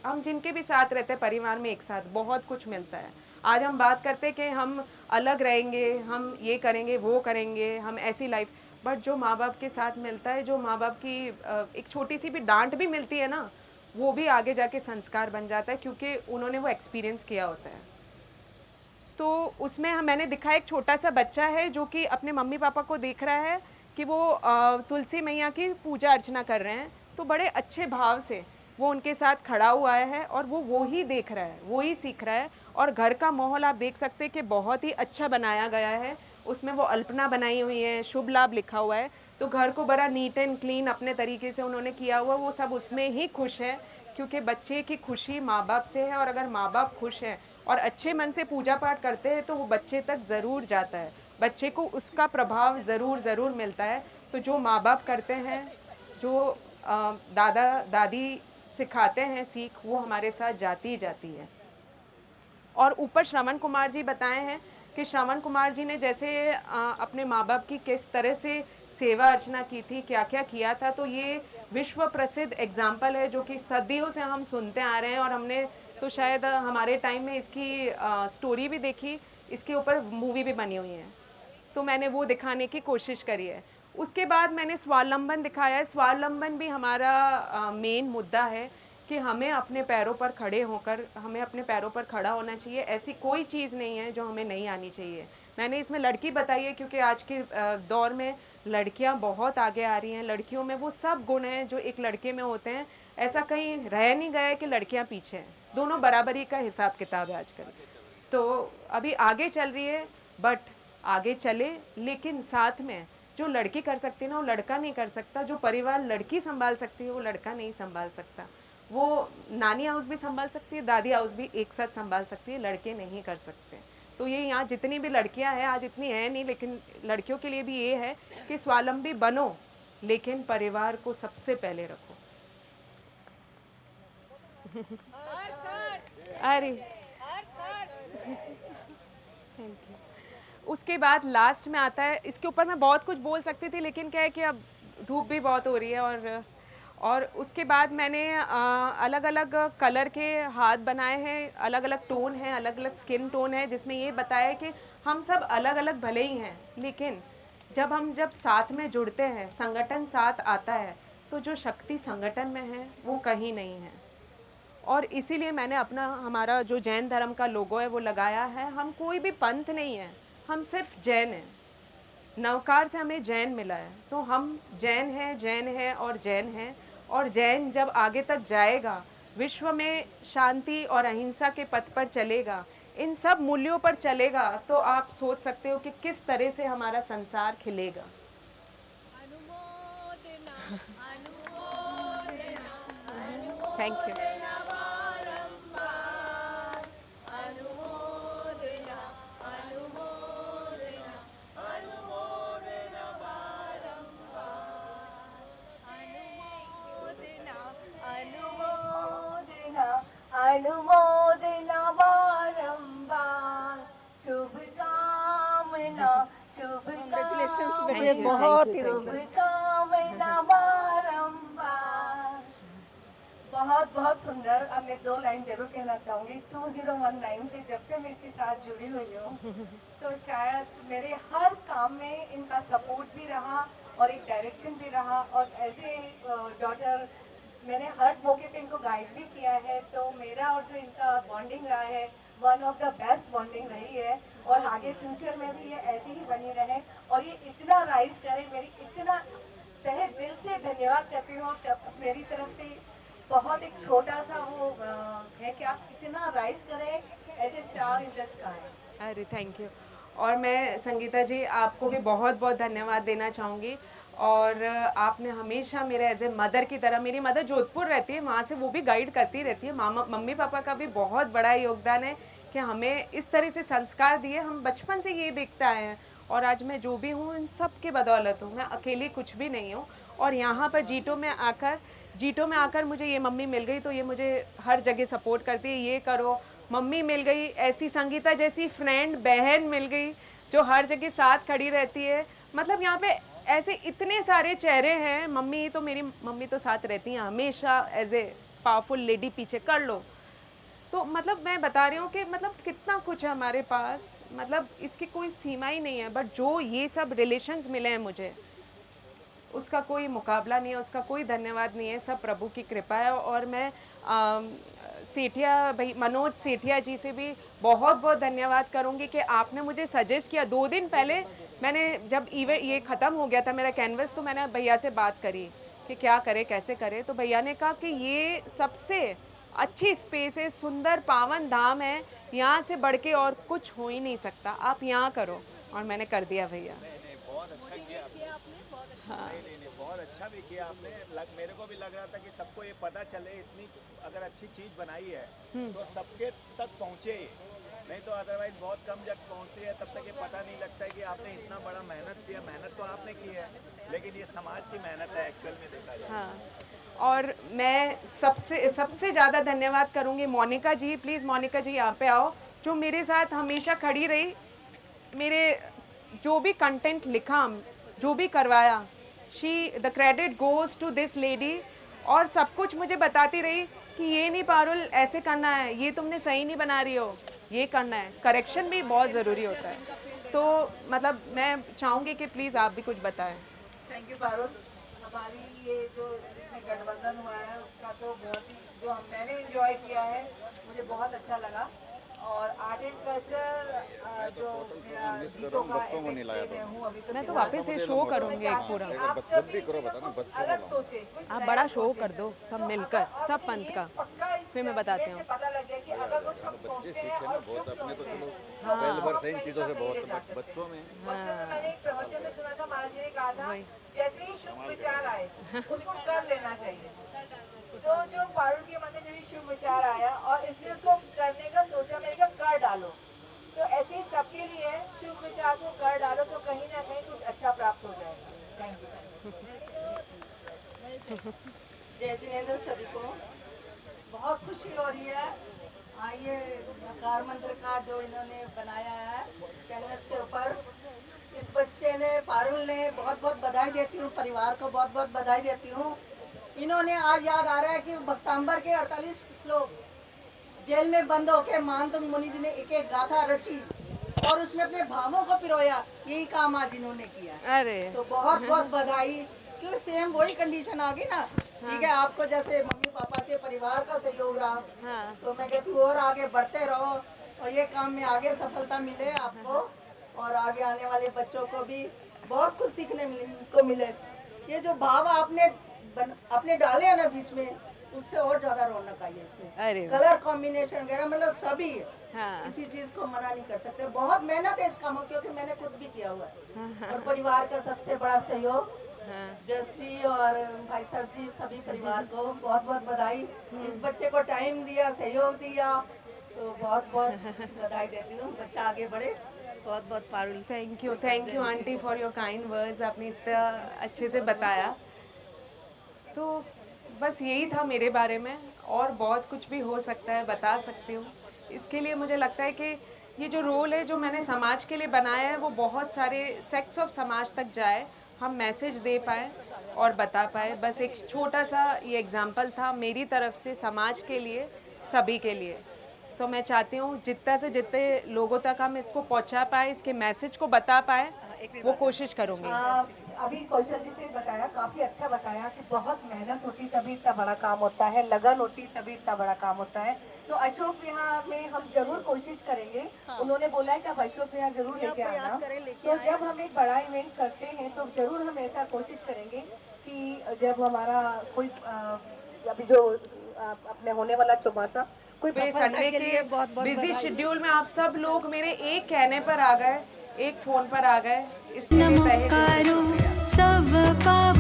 हम जिनके भी साथ रहते हैं परिवार में एक साथ, बहुत कुछ मिलता है। आज हम बात करते हैं कि हम अलग रहेंगे, हम ये करेंगे वो करेंगे, हम ऐसी लाइफ, बट जो माँ बाप के साथ मिलता है, जो माँ बाप की एक छोटी सी भी डांट भी मिलती है ना, वो भी आगे जाके संस्कार बन जाता है क्योंकि उन्होंने वो एक्सपीरियंस किया होता है। तो उसमें मैंने दिखा एक छोटा सा बच्चा है जो कि अपने मम्मी पापा को देख रहा है कि वो तुलसी मैया की पूजा अर्चना कर रहे हैं, तो बड़े अच्छे भाव से वो उनके साथ खड़ा हुआ है और वो ही देख रहा है, वो ही सीख रहा है। और घर का माहौल आप देख सकते हैं कि बहुत ही अच्छा बनाया गया है। उसमें वो अल्पना बनाई हुई है, शुभ लाभ लिखा हुआ है, तो घर को बड़ा नीट एंड क्लीन अपने तरीके से उन्होंने किया हुआ। वो सब उसमें ही खुश है क्योंकि बच्चे की खुशी माँ बाप से है, और अगर माँ बाप खुश हैं और अच्छे मन से पूजा पाठ करते हैं तो वो बच्चे तक ज़रूर जाता है, बच्चे को उसका प्रभाव ज़रूर मिलता है। तो जो माँ बाप करते हैं, जो दादा दादी सिखाते हैं सीख, वो हमारे साथ जाती ही जाती है। और ऊपर श्रवण कुमार जी बताए हैं कि श्रवण कुमार जी ने जैसे अपने माँ बाप की किस तरह से सेवा अर्चना की थी, क्या क्या किया था, तो ये विश्व प्रसिद्ध एग्जाम्पल है जो कि सदियों से हम सुनते आ रहे हैं। और हमने तो शायद हमारे टाइम में इसकी स्टोरी भी देखी, इसके ऊपर मूवी भी बनी हुई है, तो मैंने वो दिखाने की कोशिश करी है। उसके बाद मैंने स्वावलंबन दिखाया है। स्वावलंबन भी हमारा मेन मुद्दा है कि हमें अपने पैरों पर खड़े होकर, हमें अपने पैरों पर खड़ा होना चाहिए। ऐसी कोई चीज़ नहीं है जो हमें नहीं आनी चाहिए। मैंने इसमें लड़की बताई है क्योंकि आज के दौर में लड़कियां बहुत आगे आ रही हैं। लड़कियों में वो सब गुण हैं जो एक लड़के में होते हैं। ऐसा कहीं रह नहीं गया है कि लड़कियां पीछे हैं, दोनों बराबरी का हिसाब किताब है आजकल। तो अभी आगे चल रही है, बट आगे चले, लेकिन साथ में जो लड़की कर सकती है ना वो लड़का नहीं कर सकता। जो परिवार लड़की संभाल सकती है वो लड़का नहीं संभाल सकता। वो नानी हाउस भी संभाल सकती है, दादी हाउस भी एक साथ संभाल सकती है, लड़के नहीं कर सकते। तो ये यहाँ जितनी भी लड़कियाँ हैं, आज इतनी हैं नहीं, लेकिन लड़कियों के लिए भी ये है कि स्वावलंबी बनो, लेकिन परिवार को सबसे पहले रखो। अरे थैंक यू। उसके बाद लास्ट में आता है, इसके ऊपर मैं बहुत कुछ बोल सकती थी, लेकिन क्या है कि अब धूप भी बहुत हो रही है। और उसके बाद मैंने अलग अलग कलर के हाथ बनाए हैं, अलग अलग टोन हैं, अलग अलग स्किन टोन है, जिसमें ये बताया कि हम सब अलग अलग भले ही हैं, लेकिन जब साथ में जुड़ते हैं, संगठन साथ आता है, तो जो शक्ति संगठन में है वो कहीं नहीं है। और इसीलिए मैंने हमारा जो जैन धर्म का लोगो है वो लगाया है। हम कोई भी पंथ नहीं है, हम सिर्फ जैन हैं। नवकार से हमें जैन मिला है, तो हम जैन हैं और जैन हैं। और जैन जब आगे तक जाएगा, विश्व में शांति और अहिंसा के पथ पर चलेगा, इन सब मूल्यों पर चलेगा, तो आप सोच सकते हो कि किस तरह से हमारा संसार खिलेगा। Thank you. अनुमोदना बारंबार, शुभकामना बहुत ही शुभकामना बारंबार। बहुत बहुत सुंदर। अब मैं 2 लाइन जरूर कहना चाहूँगी। 2019 से जब से मैं इसके साथ जुड़ी हुई हूँ, तो शायद मेरे हर काम में इनका सपोर्ट भी रहा और एक डायरेक्शन भी रहा। और एज ए डॉटर मैंने हर मौके पे इनको गाइड भी किया है। तो मेरा और जो इनका बॉन्डिंग रहा है, one of the best bonding रही है। और आगे फ्यूचर में भी ये ऐसे ही बनी रहे और ये इतना राइज करे। मेरी इतना तहे दिल से धन्यवाद करती हूँ। मेरी तरफ से बहुत एक छोटा सा वो है कि आप इतना राइज करें as a star in the sky. अरे थैंक यू। और मैं संगीता जी आपको भी बहुत बहुत धन्यवाद देना चाहूँगी। और आपने हमेशा मेरे एज ए मदर की तरह, मेरी मदर जोधपुर रहती है, वहाँ से वो भी गाइड करती रहती है। मम्मी पापा का भी बहुत बड़ा योगदान है कि हमें इस तरह से संस्कार दिए। हम बचपन से ये देखते आए हैं और आज मैं जो भी हूँ इन सब के बदौलत हूँ। मैं अकेली कुछ भी नहीं हूँ। और यहाँ पर जीटो में आकर मुझे ये मम्मी मिल गई, तो ये मुझे हर जगह सपोर्ट करती है। ये करो, मम्मी मिल गई, ऐसी संगीता जैसी फ्रेंड बहन मिल गई जो हर जगह साथ खड़ी रहती है। मतलब यहाँ पे ऐसे इतने सारे चेहरे हैं। मेरी मम्मी तो साथ रहती हैं हमेशा एज ए पावरफुल लेडी, पीछे कर लो। तो मतलब मैं बता रही हूँ कि मतलब कितना कुछ है हमारे पास, मतलब इसकी कोई सीमा ही नहीं है। बट जो ये सब रिलेशंस मिले हैं मुझे, उसका कोई मुकाबला नहीं है, उसका कोई धन्यवाद नहीं है। सब प्रभु की कृपा है। और मैं सेठिया भाई मनोज सेठिया जी से भी बहुत बहुत धन्यवाद करूँगी कि आपने मुझे सजेस्ट किया। 2 दिन पहले मैंने जब इवेंट ये ख़त्म हो गया था मेरा कैनवस, तो मैंने भैया से बात करी कि क्या करे कैसे करे। तो भैया ने कहा कि ये सबसे अच्छी स्पेस है, सुंदर पावन धाम है, यहाँ से बढ़ के और कुछ हो ही नहीं सकता, आप यहाँ करो। और मैंने कर दिया भैया। बहुत अच्छा किया आपने। हाँ नहीं बहुत अच्छा भी किया आपने। मेरे को भी लग रहा था कि सबको ये पता चले, इतनी अगर अच्छी चीज़ बनाई है तो सबके तक पहुँचे, नहीं तो अदरवाइज बहुत कम जब पहुँचती है तब तक ये पता नहीं लगता है कि आपने इतना बड़ा मेहनत किया। मेहनत तो आपने की है, लेकिन ये समाज की मेहनत है एक्चुअल में देखा जाए। हाँ और मैं सबसे ज़्यादा धन्यवाद करूँगी मोनिका जी। प्लीज़ मोनिका जी यहाँ पे आओ, जो मेरे साथ हमेशा खड़ी रही, मेरे जो भी कंटेंट लिखा, जो भी करवाया, the credit goes to this lady. और सब कुछ मुझे बताती रही कि ये नहीं पारुल, ऐसे करना है, ये तुमने सही नहीं बना रही हो, ये करना है। करेक्शन भी बहुत ज़रूरी होता है। तो मतलब मैं चाहूँगी कि प्लीज़ आप भी कुछ बताएं। Thank you Parul. हमारी ये जो इसमें गठबंधन हुआ है उसका तो बहुत ही जो मैंने एंजॉय किया है, मुझे बहुत अच्छा लगा। और आर्ट एंड कल्चर जो मेरा गीतों का मैं हूँ अभी मैं तो वापस से शो करूँगी एक पूरा। आप सब भी कुछ अलग सोचे, कुछ आप नया बड़ा शो सोचे। कर दो सब मिलकर, और सब पंथ का। पक्का इस फिर मैं बताती हूँ। से पता लग गया कि अगर कुछ हम सोचते हैं और शुभ सोचते हैं सही चीजों से बहुत बच्चों में मैंने एक प्रवचन में सुना था, महाराज जी ने कहा था जैसे ही शुभ विचार आए उसको कर लेना चाहिए। तो जो पारुल के मन में जब शुभ विचार आया और इसलिए उसको करने का सोचा, मैंने कहा कर डालो। तो ऐसे ही सबके लिए शुभ विचार को कर डालो तो कहीं ना कहीं कुछ अच्छा प्राप्त हो जाएगा। Thank you. जय जिनेंद्र सभी को बहुत खुशी हो रही है। ये कार मंत्र का जो इन्होंने बनाया है कैनवस के ऊपर, इस बच्चे ने, पारुल ने, बहुत बहुत बधाई देती हूँ, परिवार को बहुत बहुत बधाई देती हूँ। इन्होंने आज याद आ रहा है कि भक्तांबर के 48 श्लोक जेल में बंद होकर मानतुंग मुनि जी ने एक एक गाथा रची और उसमें अपने भावों को पिरोया, यही काम आज इन्होंने किया। अरे तो बहुत बहुत बधाई, क्योंकि सेम वही कंडीशन आ गई ना। ठीक है, आपको जैसे मम्मी पापा से परिवार का सहयोग रहा, तो मैं कहती हूँ और आगे बढ़ते रहो और ये काम में आगे सफलता मिले आपको और आगे आने वाले बच्चों को भी बहुत कुछ सीखने को मिले। ये जो भाव आपने डाले हैं ना बीच में, उससे और ज्यादा रौनक आई है इसमें। अरे कलर कॉम्बिनेशन वगैरह मतलब सभी हाँ। इसी चीज को मना नहीं कर सकते। बहुत मेहनत है इस काम में, क्योंकि मैंने खुद भी किया हुआ है। और परिवार का सबसे बड़ा सहयोग, जस जी और भाई साहब जी, सभी परिवार को बहुत बहुत बधाई। इस बच्चे को टाइम दिया, सहयोग दिया, तो बहुत बहुत बधाई देती हूँ। बच्चा आगे बढ़े। बहुत बहुत Parul. Thank you aunty for your kind words. आपने इतना अच्छे से बताया। तो बस यही था मेरे बारे में, और बहुत कुछ भी हो सकता है, बता सकती हूँ। इसके लिए मुझे लगता है कि ये जो रोल है जो मैंने समाज के लिए बनाया है वो बहुत सारे सेक्ट्स ऑफ समाज तक जाए, हम मैसेज दे पाए और बता पाए। बस एक छोटा सा ये एग्जाम्पल था मेरी तरफ से समाज के लिए, सभी के लिए। तो मैं चाहती हूँ जितना से जितने लोगों तक हम इसको पहुँचा पाए, इसके मैसेज को बता पाए, वो कोशिश करूँगी। अभी कौशल जी से बताया, काफी अच्छा बताया कि बहुत मेहनत होती तभी इतना बड़ा काम होता है, लगन होती तभी इतना बड़ा काम होता है। तो अशोक विहार में हम जरूर कोशिश करेंगे। उन्होंने बोला है कि आप अशोक विहार जरूर लेके आना। तो जब हम एक बड़ा इवेंट करते हैं तो जरूर हम ऐसा कोशिश करेंगे कि जब हमारा कोई अभी जो अपने होने वाला चौमासा कोई संडे के बिजी शेड्यूल में आप सब लोग मेरे एक कहने पर आ गए, एक फोन पर आ गए, इसलिए तहे दिल से नमोकारो सब पाव